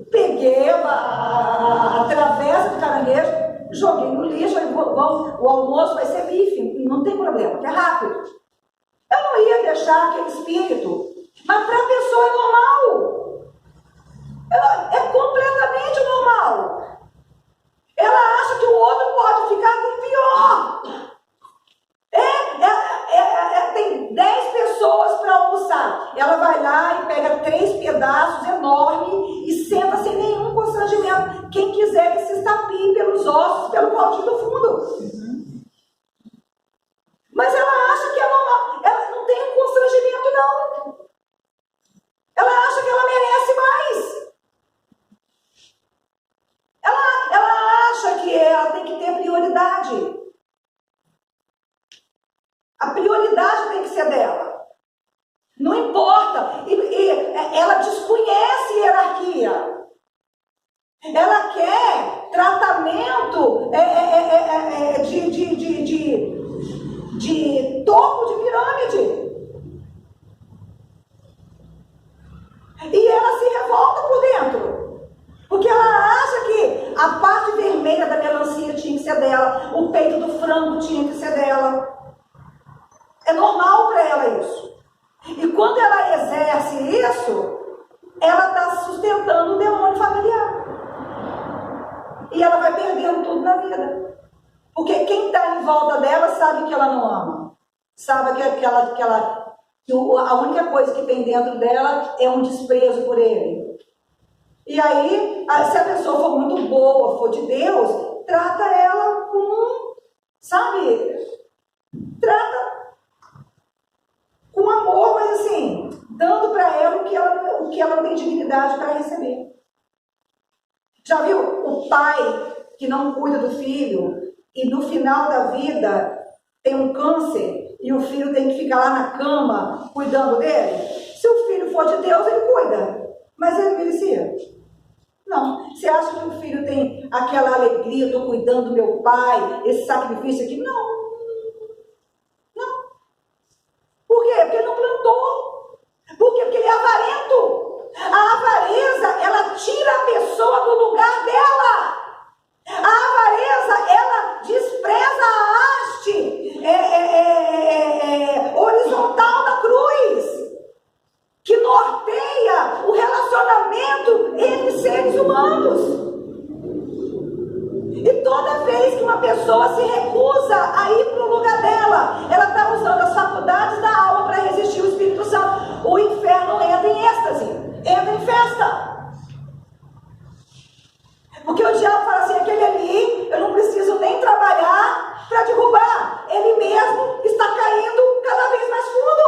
Peguei a travessa do caranguejo, joguei no lixo. O almoço vai ser bife, não tem problema, que é rápido. Eu não ia deixar aquele espírito. Mas para a pessoa é normal. É completamente normal. Ela acha que o outro pode ficar com pior. Tem 10 pessoas para estapie pelos ossos, pelo potinho do fundo. Mas ela acha que é normal. Ela não tem um constrangimento, não. Ela acha que ela merece mais. Ela acha que ela tem que ter prioridade. A prioridade tem que ser dela. Não importa. Ela desconhece hierarquia. Ela quer tratamento de topo de pirâmide. E ela se revolta por dentro. Porque ela acha que a parte vermelha da melancia tinha que ser dela, o peito do frango tinha que ser dela. É normal para ela isso. E quando ela exerce isso, ela está sustentando o demônio familiar. E ela vai perdendo tudo na vida. Porque quem está em volta dela sabe que ela não ama. Sabe que a única coisa que tem dentro dela é um desprezo por ele. E aí, se a pessoa for muito boa, for de Deus, trata ela com, trata com amor, mas assim, dando para ela o que ela não tem dignidade para receber. Já viu o pai que não cuida do filho e no final da vida tem um câncer e o filho tem que ficar lá na cama cuidando dele? Se o filho for de Deus, ele cuida. Mas ele merecia? Não. Você acha que o filho tem aquela alegria, estou cuidando do meu pai, esse sacrifício aqui? Não. Não. Por quê? Porque ele não plantou. Por quê? Porque ele é avarento. A avareza, ela tira a pessoa do lugar dela. A avareza, ela despreza a haste horizontal da cruz, que norteia o relacionamento entre seres humanos. E toda vez que uma pessoa se recusa a ir para o lugar dela, ela está usando as faculdades da alma para resistir ao Espírito Santo. O inferno entra em êxtase, entra em festa. Porque o diabo fala assim, aquele ali, eu não preciso nem trabalhar para derrubar. Ele mesmo está caindo cada vez mais fundo.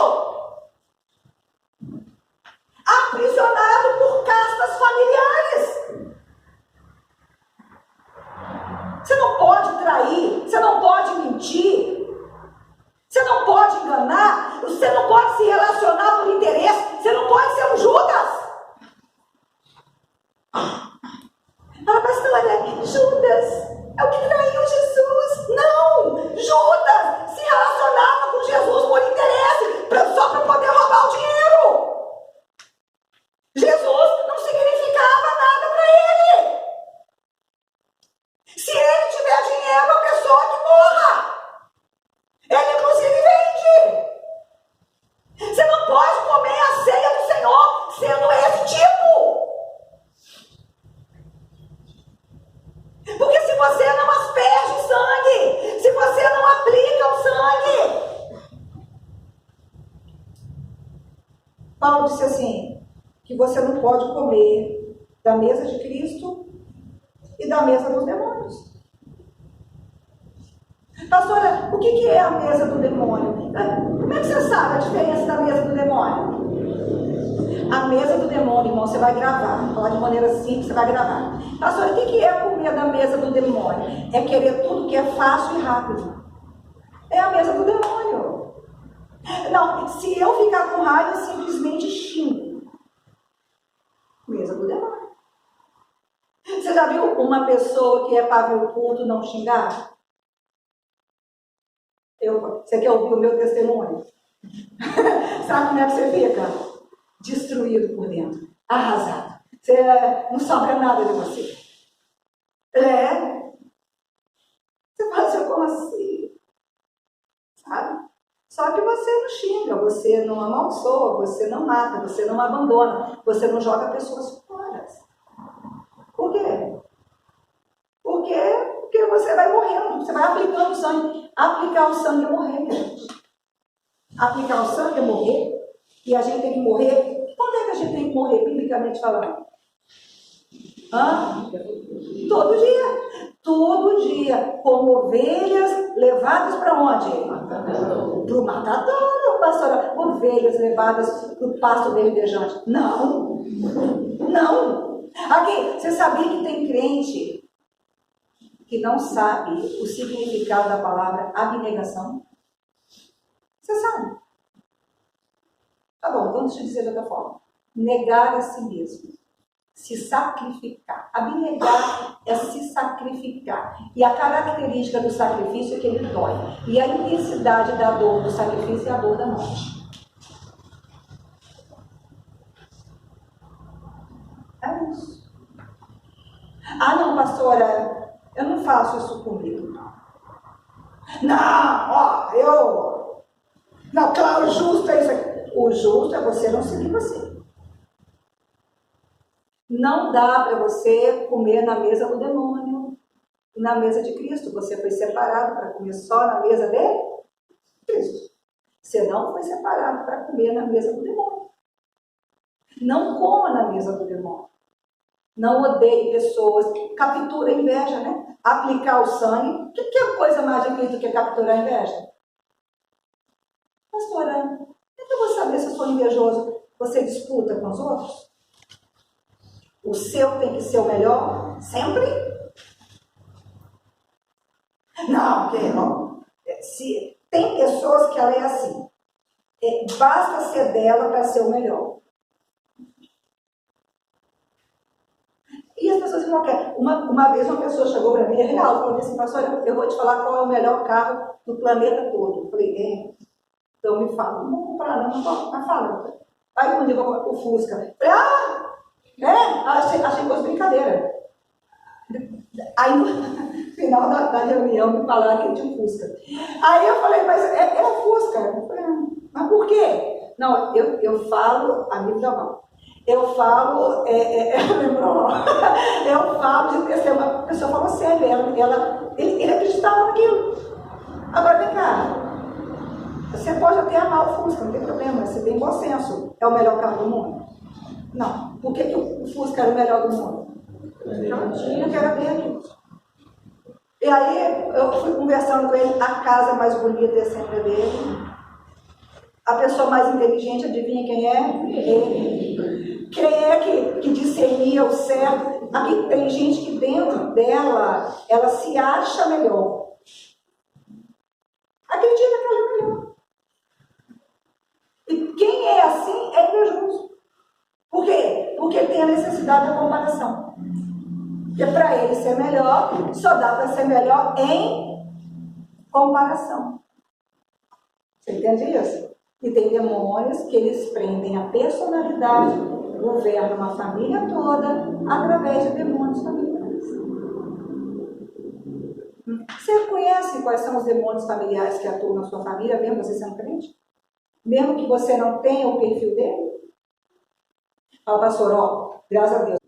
Aprisionado por castas familiares. Você não pode trair, você não pode mentir, você não pode enganar, você não pode se relacionar por interesse, você não pode ser um Judas. Fala, pastora, Judas é o que traiu Jesus. Não! Judas se relacionava com Jesus por interesse, só para poder roubar o dinheiro. Jesus não significava nada para ele. Se ele tiver dinheiro, a pessoa que morra. Ele inclusive vende. Você não pode comer a ceia do Senhor sendo esse tipo. Porque se você não asperge sangue, se você não aplica o sangue. Paulo disse assim, que você não pode comer da mesa de Cristo e da mesa dos demônios. Pastora, o que é a mesa do demônio? Como é que você sabe a diferença da mesa do demônio? A mesa do demônio, irmão, você vai gravar. Falar de maneira simples, você vai gravar. Pastora, o que é comer da mesa do demônio? É querer tudo que é fácil e rápido. É a mesa do demônio. Não, se eu ficar com raiva, eu simplesmente xingo. Mesa do demônio. Você já viu uma pessoa que é pavio curto não xingar? Você quer ouvir o meu testemunho? Sabe como é que você fica? Destruído por dentro, arrasado. Você não sobra nada de você. Você fala assim, como assim? Sabe? Só que você não xinga, você não amaldiçoa, você não mata, você não abandona, você não joga pessoas fora. Por quê? Porque você vai morrendo, você vai aplicando o sangue. Aplicar o sangue é morrer, minha gente. Aplicar o sangue é morrer. E a gente tem que morrer. Quando é que a gente tem que morrer, biblicamente falando? Hã? Todo dia. Todo dia. Como ovelhas levadas para onde? Para o matadouro, pastora. Ovelhas levadas para o pasto verdejante. Não. Não. Aqui, você sabia que tem crente que não sabe o significado da palavra abnegação? Você sabe? Tá bom, então deixa eu dizer de outra forma. Negar a si mesmo. Se sacrificar. Abnegar é se sacrificar. E a característica do sacrifício é que ele dói. E a intensidade da dor do sacrifício é a dor da morte. É isso. Ah, não, pastora, eu não faço isso comigo, não. Não, ó, não, claro, o justo é isso aqui. O justo é você não seguir você. Não dá para você comer na mesa do demônio e na mesa de Cristo. Você foi separado para comer só na mesa de Cristo. Você não foi separado para comer na mesa do demônio. Não coma na mesa do demônio. Não odeie pessoas. Captura a inveja, né? Aplicar o sangue. O que é coisa mais difícil do que capturar a inveja? Pastora, como é que eu vou saber se eu sou invejoso? Você disputa com os outros? O seu tem que ser o melhor? Sempre? Não, porque não. Se tem pessoas que ela é assim. Basta ser dela para ser o melhor. E as pessoas não querem. Uma vez uma pessoa chegou para mim, real, falou assim, pastor, eu vou te falar qual é o melhor carro do planeta todo. Eu falei, então me fala. Não vou comprar não, mas fala. Aí quando eu vou o Fusca. Eu falei, achei coisa brincadeira. Aí no final da reunião me falaram que tinha um Fusca. Aí eu falei, mas é o Fusca. Eu falei, mas por quê? Não, eu falo, amigo da mão. Eu falo, eu falo de ser uma pessoa falou sério, ele acreditava naquilo. Agora vem cá, você pode até amar o Fusca, não tem problema, você tem bom senso. É o melhor carro do mundo? Não. Por que o Fusca era o melhor do mundo? Não tinha, que era dele. E aí eu fui conversando com ele, a casa mais bonita é sempre dele. A pessoa mais inteligente, adivinha quem é? Ele. Quem é que discernia o certo? Aqui tem gente que dentro dela, ela se acha melhor. Acredita que ela é melhor. E quem é assim é invejoso. Por quê? Porque tem a necessidade da comparação. Porque para ele ser melhor, só dá para ser melhor em comparação. Você entende isso? E tem demônios que eles prendem a personalidade, governam uma família toda através de demônios familiares. Você conhece quais são os demônios familiares que atuam na sua família, mesmo você sendo crente? Mesmo que você não tenha o perfil dele? Fala, pastor, graças a Deus.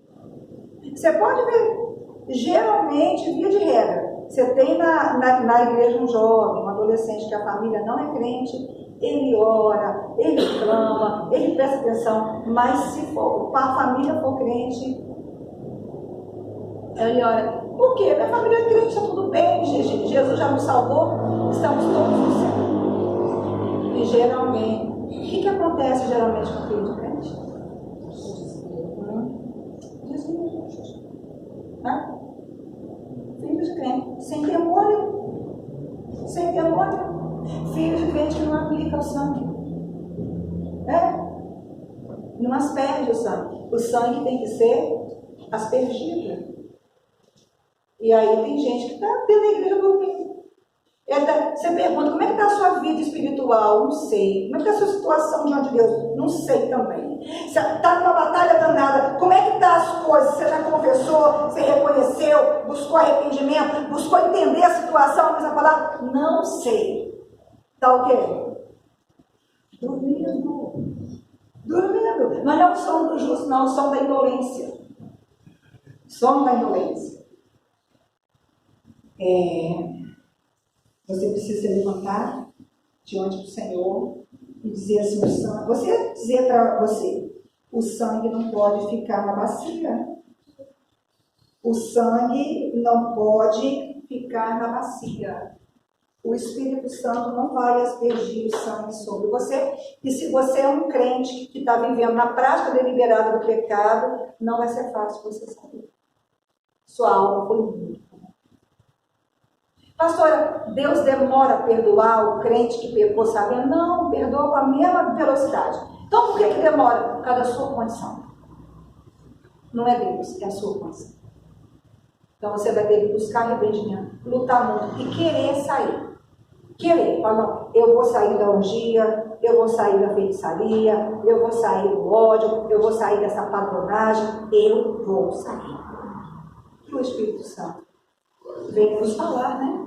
Você pode ver. Geralmente, via de regra, você tem na igreja um jovem, um adolescente que a família não é crente, ele ora, ele clama, ele presta atenção, mas se for, a família for crente, ele ora. Por quê? Minha família é crente, está tudo bem, Jesus já nos salvou, estamos todos no céu. E geralmente, o que acontece geralmente com o filho de crente? Filhos de crente, sem demônio, filhos de crente que não aplica o sangue, não asperge o sangue tem que ser aspergido. E aí tem gente que está dentro da igreja dormindo. Você pergunta, como é que está a sua vida espiritual? Não sei. Como é que está a sua situação diante de Deus? Não sei também. Você está numa batalha danada. Como é que estão as coisas? Você já confessou? Você reconheceu? Buscou arrependimento? Buscou entender a situação? Fez a palavra? Não sei. Está o quê? Dormindo. Mas não é o som do justo, não. É o som da indolência. Som da indolência. Você precisa se levantar diante do Senhor e dizer assim, você dizer para você, o sangue não pode ficar na bacia. O sangue não pode ficar na bacia. O Espírito Santo não vai aspergir o sangue sobre você. E se você é um crente que está vivendo na prática deliberada do pecado, não vai ser fácil você saber. Sua alma foi muito. Pastora, Deus demora a perdoar o crente que pecou sabendo? Não, perdoa com a mesma velocidade. Então por que demora? Por causa da sua condição. Não é Deus, é a sua condição. Então você vai ter que buscar arrependimento, lutar muito e querer sair. Querer, falar, não, eu vou sair da orgia, eu vou sair da feitiçaria, eu vou sair do ódio, eu vou sair dessa padronagem, eu vou sair. E o Espírito Santo vem nos falar, né?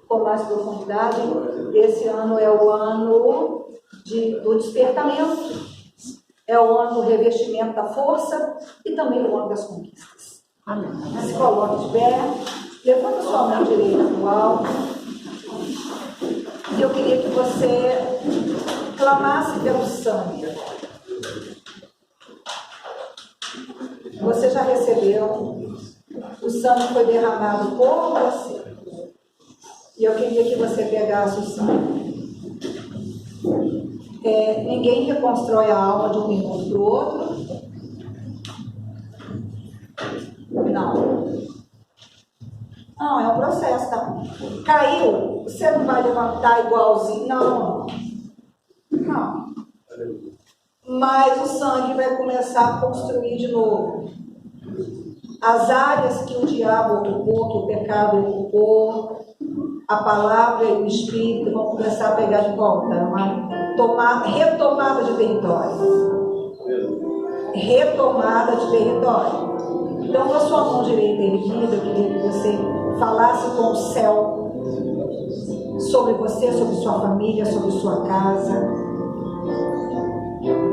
Com mais profundidade. Esse ano é o ano do despertamento, é o ano do revestimento da força e também o ano das conquistas. Amém. Se coloque de pé, levanta sua mão direita para o alto. E eu queria que você clamasse pelo sangue. Você já recebeu. O sangue foi derramado por você. E eu queria que você pegasse o sangue. Ninguém reconstrói a alma de um minuto para o outro. Não, é um processo, tá? Caiu, você não vai levantar igualzinho, não. Mas o sangue vai começar a construir de novo. As áreas que o diabo ocupou, que o pecado ocupou, a palavra e o Espírito vão começar a pegar de volta. Uma retomada de território. Retomada de território. Então, com a sua mão direita erguida, eu queria que você falasse com o céu sobre você, sobre sua família, sobre sua casa.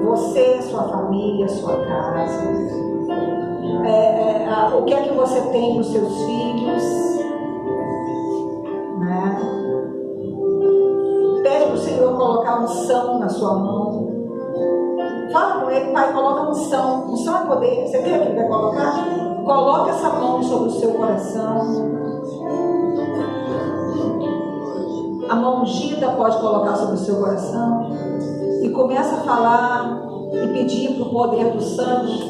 Você, sua família, sua casa. O que é que você tem nos seus filhos? Né? Pede para o Senhor colocar unção na sua mão. Fala com ele, Pai, coloca unção. Unção é poder. Você vê que ele vai colocar? Coloca essa mão sobre o seu coração. A mão ungida pode colocar sobre o seu coração. E começa a falar e pedir para o poder do sangue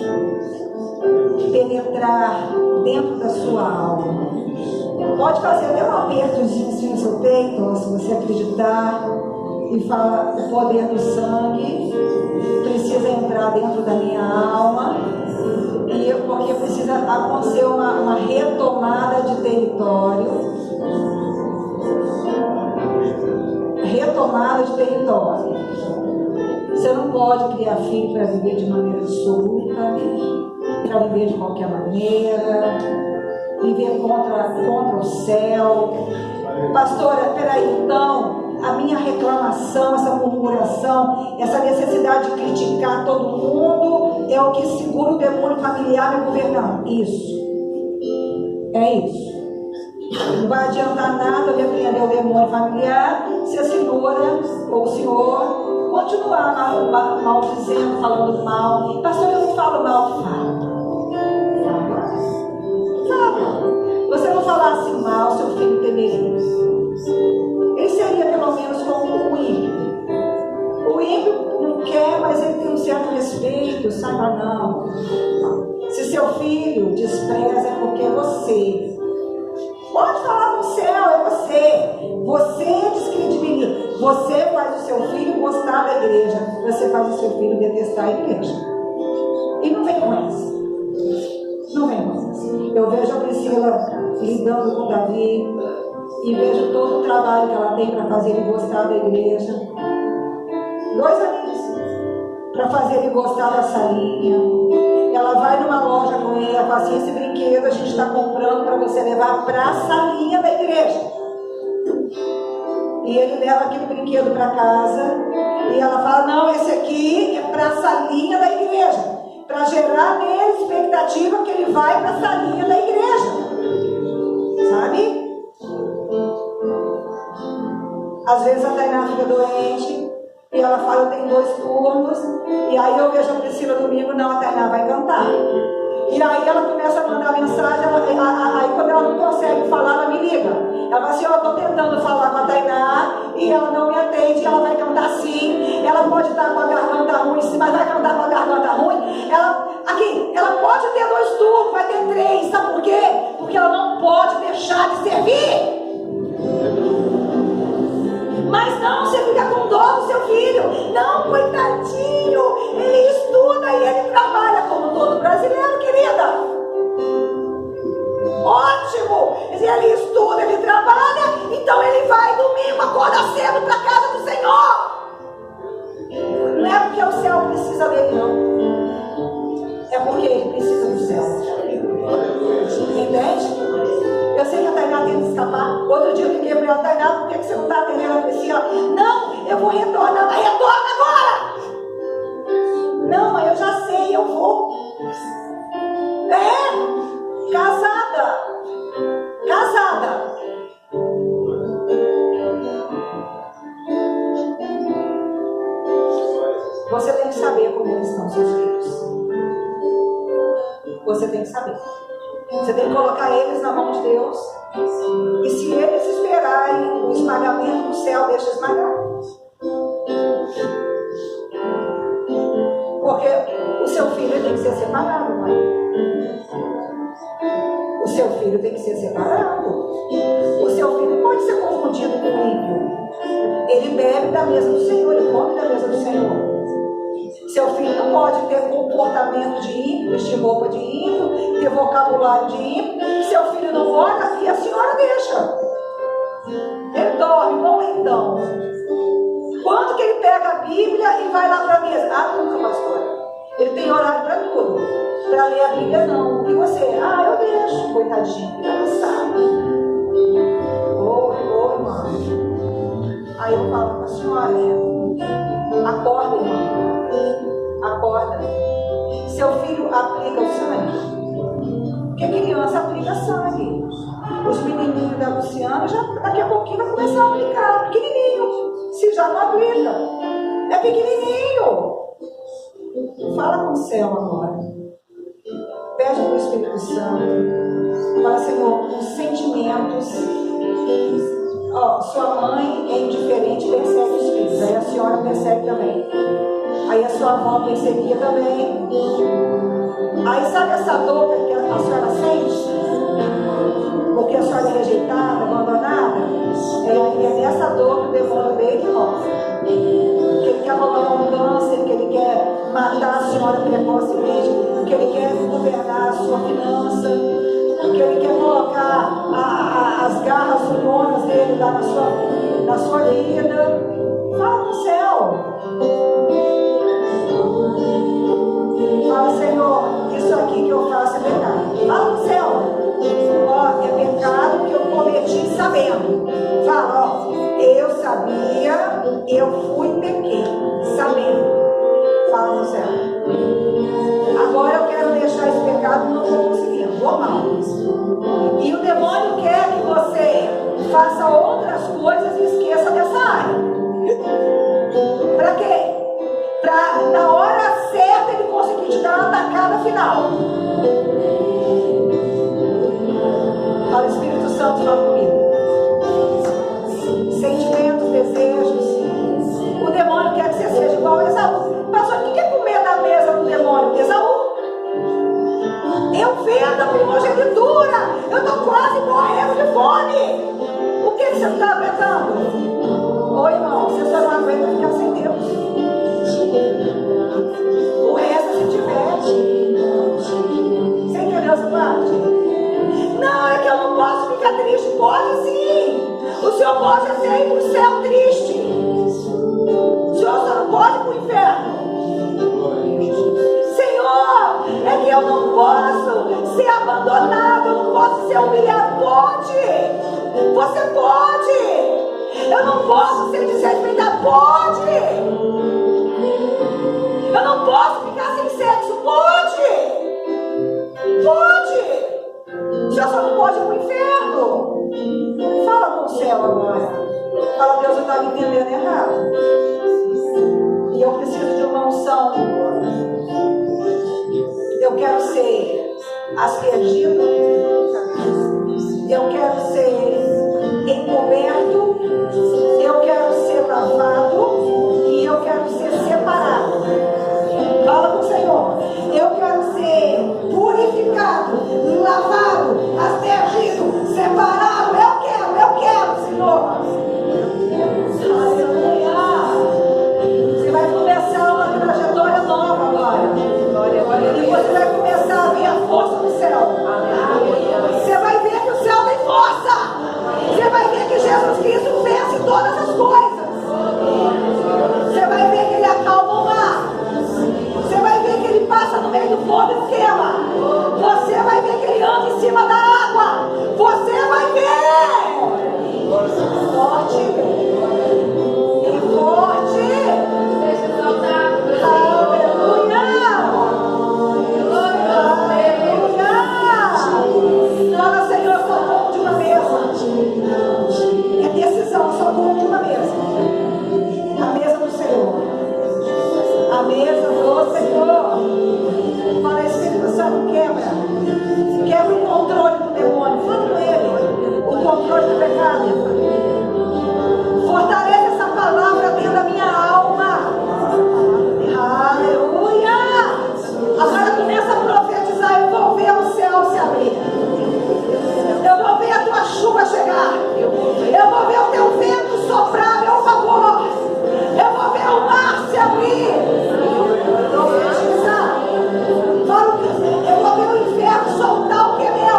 penetrar dentro da sua alma. Pode fazer até um apertozinho assim no seu peito, se você acreditar, e fala: o poder do sangue precisa entrar dentro da minha alma, porque precisa acontecer uma retomada de território. Retomada de território. Você não pode criar filho para viver de maneira dissoluta, para viver de qualquer maneira, viver contra o céu. Pastora, peraí, então, a minha reclamação, essa murmuração, essa necessidade de criticar todo mundo é o que segura o demônio familiar me governando. Isso. É isso. Não vai adiantar nada repreender o demônio familiar se a senhora ou o senhor continuar maldizendo, falando mal. Pastor, eu não falo mal. Fala. Você não falasse mal, seu filho temeria. Ele seria pelo menos como o ímpio. O ímpio não quer, mas ele tem um certo respeito, saiba não. Se seu filho despreza, é porque é você. Pode falar no céu, é você. Você descredibiliza. Você faz o seu filho gostar da igreja. Você faz o seu filho detestar a igreja. E não vem com essa. Não vem com essa. Eu vejo a Priscila lidando com Davi. E vejo todo o trabalho que ela tem para fazer ele gostar da igreja. 2 aninhos. Para fazer ele gostar da salinha. Ela vai numa loja com ele, ela fala assim: esse brinquedo a gente está comprando para você levar para a salinha da igreja. E ele leva aquele brinquedo para casa e ela fala: não, esse aqui é para a salinha da igreja, para gerar nele expectativa que ele vai para a salinha da igreja, sabe? Às vezes a Tainá fica doente e ela fala: eu tenho 2 turnos. E aí eu vejo a Priscila domingo: não, a Tainá vai cantar. E aí ela começa a mandar mensagem, aí quando ela não consegue falar, ela me liga. Ela fala assim, eu estou tentando falar com a Tainá e ela não me atende, ela vai cantar sim, ela pode estar com a garganta ruim, mas vai cantar com a garganta ruim. Ela pode ter 2 turnos, vai ter 3, sabe por quê? Porque ela não pode deixar de servir. Mas não, você fica com dó do seu filho. Não, coitadinho, ele estuda e ele trabalha como todo brasileiro, querida. Ótimo, ele estuda, ele trabalha, então ele vai domingo, acorda cedo para a casa do Senhor. Não é porque o céu precisa dele, não. É porque ele precisa do céu. Entende? Eu sei que a Tainá tem que escapar. Outro dia eu liguei para ela, Tainá, por que você não está atendendo a Priscila? Não, eu vou retornar. Mas retorna agora! Não, mãe, eu já sei, eu vou. Casada. Você tem que saber como eles estão, seus filhos. Você tem que saber. Você tem que colocar eles na mão de Deus. E se eles esperarem o esmagamento do céu, deixa esmagar. Porque o seu filho tem que ser separado, mãe. O seu filho tem que ser separado. O seu filho não pode ser confundido com o ímpio. Ele bebe da mesa do Senhor, ele come da mesa do Senhor. Seu filho não pode ter comportamento de ímpio, vestir roupa de ímpio, ter vocabulário de ímpio. Seu filho não ora e a senhora deixa. Ele dorme, bom então. Quando que ele pega a Bíblia e vai lá para a mesa? Ah, nunca, pastor. Ele tem horário para tudo. Para ler a Bíblia, não. E você? Ah, eu deixo, coitadinho, engraçado. Oi, mãe. Aí eu falo para a senhora, acorda, irmão. Acorda. Seu filho aplica o sangue. Porque criança aplica sangue. Os menininhos da Luciana já daqui a pouquinho vai começar a aplicar. Pequenininho. Se já não aplica. É pequenininho. Fala com o céu agora. Pede para o Espírito Santo. Fala, Senhor, os sentimentos. Sua mãe é indiferente, persegue os filhos. Aí a senhora persegue também. Aí a sua avó perseguia também. Aí sabe essa dor que a senhora sente? Porque a senhora é rejeitada, abandonada? É nessa dor que o demônio veio que mostra. Que ele quer colocar um câncer, que ele quer matar a senhora precocemente, que ele quer governar a sua finança, que ele quer colocar as garras unhonas dele lá na sua vida. Fala no céu. Fala, Senhor, isso aqui que eu faço é pecado. Fala no céu. É pecado que eu cometi sabendo. Fala, eu sabia, eu fui e pequei, sabendo. Fala no céu. Agora eu quero deixar esse pecado e não estou conseguindo. Vou mal. E o demônio quer que você faça outras coisas e esqueça dessa área. Para quê? Para na hora certa ele conseguir te dar uma atacada final. Fala, Espírito Santo, fala comigo. Sentimentos, desejos. O demônio quer que você seja igual a Esaú. Pastor, o que é comer da mesa do demônio? Esaú. Eu vendo a primogenitura. Eu estou quase morrendo de fome. O que você está aguentando? Ô irmão, você só não aguenta ficar sem Deus. O resto se diverte. Você entendeu essa parte? Não, é que eu não posso ficar triste. Pode sim. O senhor pode até ir para o céu triste. O senhor só não pode ir para o inferno. Senhor, é que eu não posso ser abandonado. Eu não posso ser humilhado. Pode. Você pode. Eu não posso ser desrespeitado. Pode. Eu não posso ficar sem sexo. Pode. Pode. O senhor só não pode ir para o inferno. Fala com o céu agora. Fala, Deus, eu estava entendendo errado. E eu preciso de uma unção. Eu quero ser aspergido, eu quero ser encoberto, eu quero ser lavado e eu quero ser separado. Fala com o Senhor. Eu quero ser purificado, lavado, aspergido, separado. Eu quero, Senhor. Aleluia. Você vai começar uma trajetória nova agora. E você vai começar a ver a força do céu. Você vai ver que o céu tem força. Você vai ver que Jesus Cristo vence todas as coisas. Você vai ver que Ele acalma o mar. Você vai ver que Ele passa no meio do fogo e queima. Você vai ver que Ele anda em cima da água. Você vai ver. Forte. E forte. Aleluia. Aleluia. Fala, Senhor, só como de uma mesa. É decisão, só como de uma mesa. A mesa do Senhor. A mesa do Senhor. Fala, Espírito Santo, quebra o controle do demônio. Fala com ele o controle do pecado. Fortalece essa palavra dentro da minha alma. Aleluia. Agora começa a profetizar. Eu vou ver o céu se abrir. Eu vou ver a tua chuva chegar. Eu vou ver o teu vento soprar a meu favor. Eu vou ver o mar se abrir. Profetiza. Eu vou ver o inferno soltar o que é meu.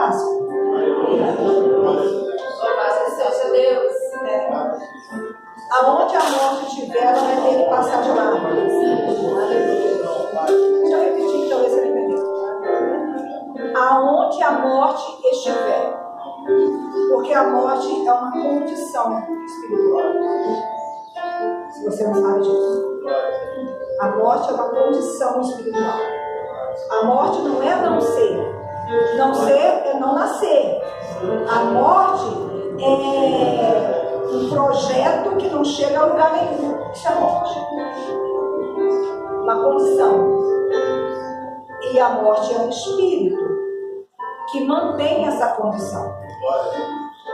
clássico. Aonde a morte estiver, ela vai ter que passar de lá. Deixa eu repetir, então, ver se você entendeu. Aonde a morte estiver. Porque a morte é uma condição espiritual. Se você não sabe disso. A morte é uma condição espiritual. A morte não é não ser. Não ser é não nascer. A morte é um projeto que não chega a lugar nenhum. Isso é morte. Uma condição. E a morte é um espírito que mantém essa condição.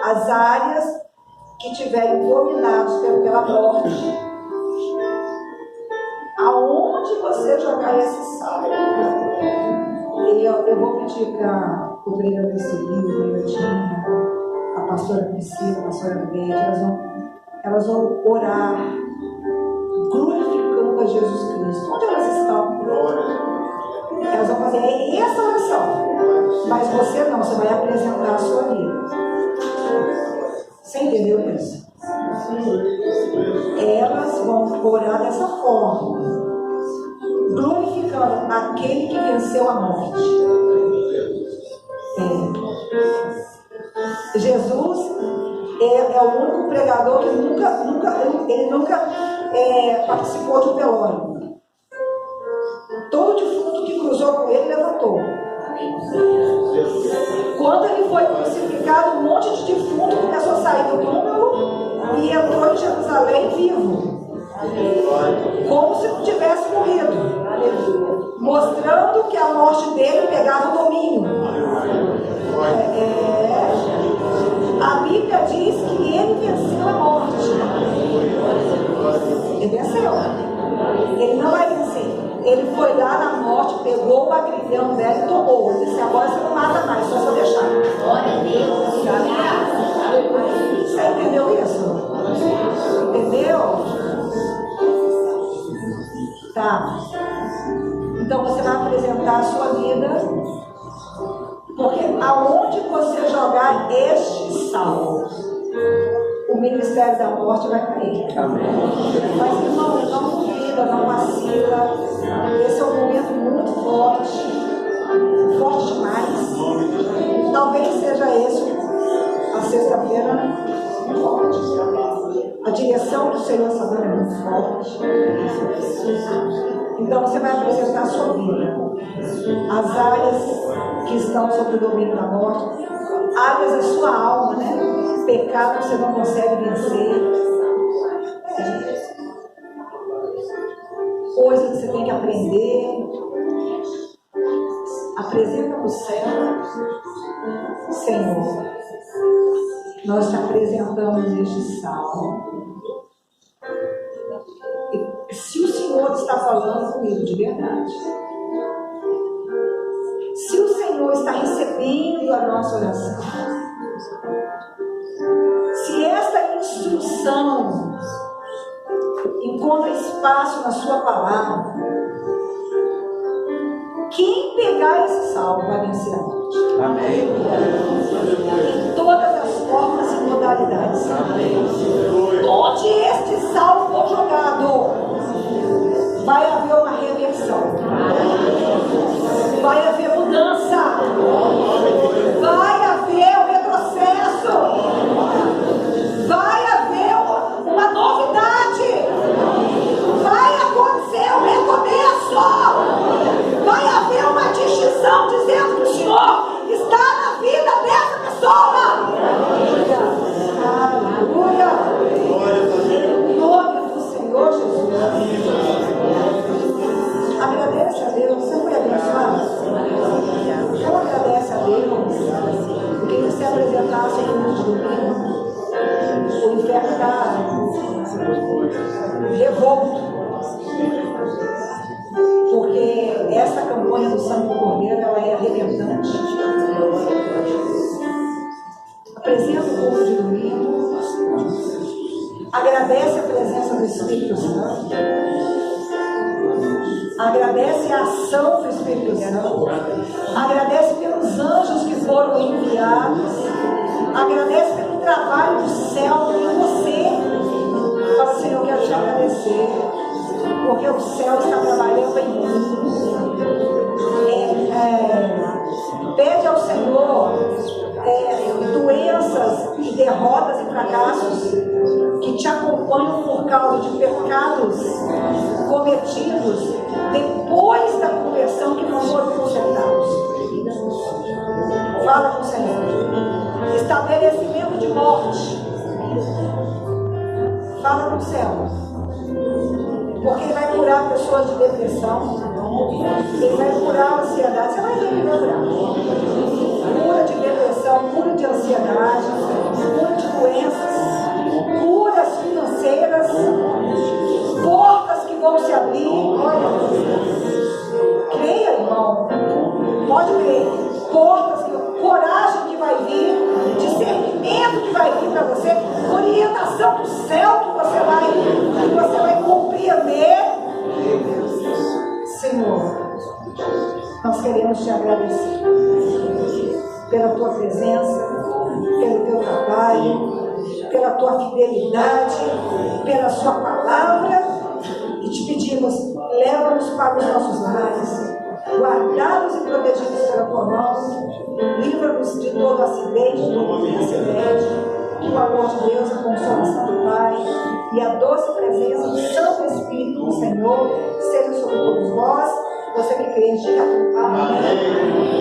As áreas que tiverem dominadas pela morte, aonde você jogar esse sal, eu vou pedir para o vereador Civil, o Betinha, a pastora Priscila, a pastora Bete, elas vão orar, glorificando a Jesus Cristo. Onde elas estão? Elas vão fazer essa oração. Mas você não, você vai apresentar a sua vida. Você entendeu isso? Elas vão orar dessa forma, glorificando aquele que venceu a morte. Jesus é o único pregador que nunca participou de um velório. Todo defunto que cruzou com ele levantou. Quando ele foi crucificado, um monte de defunto começou a sair do túmulo e entrou em Jerusalém vivo, como se não tivesse morrido, mostrando que a morte dele pegava o domínio. A Bíblia diz que ele venceu a morte. Ele venceu. Ele não vai vencer. Ele foi lá na morte, pegou o agrilhão dela e tomou. Ele disse: agora você não mata mais, só vou deixar. Glória a Deus. Você entendeu isso? Entendeu? Tá. Então você vai apresentar a sua vida, porque aonde você jogar este sal, o ministério da morte vai cair. Amém. Mas irmão, não duvida, não vacila. Esse é um momento muito forte, forte demais. Talvez seja esse a sexta-feira forte. A direção do Senhor Sagrado é muito forte. Então você vai apresentar a sua vida, as áreas que estão sob o domínio da morte, áreas da sua alma, né? Pecado que você não consegue vencer. Coisas que você tem que aprender. Apresenta para o céu. Senhor, nós te apresentamos este salmo. E se o Senhor está falando comigo de verdade, se o Senhor está recebendo a nossa oração, se esta instrução encontra espaço na sua palavra, quem pegar esse salmo vai vencer a morte. Amém. Em todas as formas e modalidades. Amém. Onde este salmo for jogado, vai haver uma reversão. Vai haver mudança. Vai haver um retrocesso. Vai haver uma novidade. Vai acontecer um recomeço. Vai haver uma distinção dizendo que o Senhor está na vida dessa pessoa. Aleluia. Em nome do Senhor Jesus. Agradece a Deus. Você foi abençoado? Então agradece a Deus. Porque você apresentasse em um domingo, o inferno está revolto. Porque essa campanha do Sangue do Cordeiro, ela é arrebentante. Apresenta o povo de domingo. Agradece a presença do Espírito Santo. Agradece a ação do Espírito Santo. Agradece pelos anjos que foram foram enviados. Agradece pelo trabalho do céu em você. Fala, Senhor, eu quero te agradecer, porque o céu está trabalhando em mim. Pede ao Senhor doenças e derrotas e fracassos que te acompanham por causa de pecados cometidos depois da conversão que não foram consertados. Fala com o Senhor. Estabelecimento de morte. Fala com o céu. Porque Ele vai curar pessoas de depressão. Ele vai curar a ansiedade. Você vai ver que Ele vai curar. Cura de depressão, cura de ansiedade, cura de doenças, curas financeiras, portas que vão se abrir. Olha, creia, irmão. Pode crer. Portas, coragem que vai vir, discernimento que vai vir para você, orientação do céu que você vai compreender. Senhor, nós queremos te agradecer pela tua presença, pelo teu trabalho, pela tua fidelidade, pela sua palavra, e te pedimos, leva-nos para os nossos lares, guardados e protegidos pela tua mão, livra-nos de todo acidente, de todo incidente, que o amor de Deus, a consolação do Pai e a doce presença do Santo Espírito do Senhor seja sobre todos nós. Você que crê, diga amém. Amém.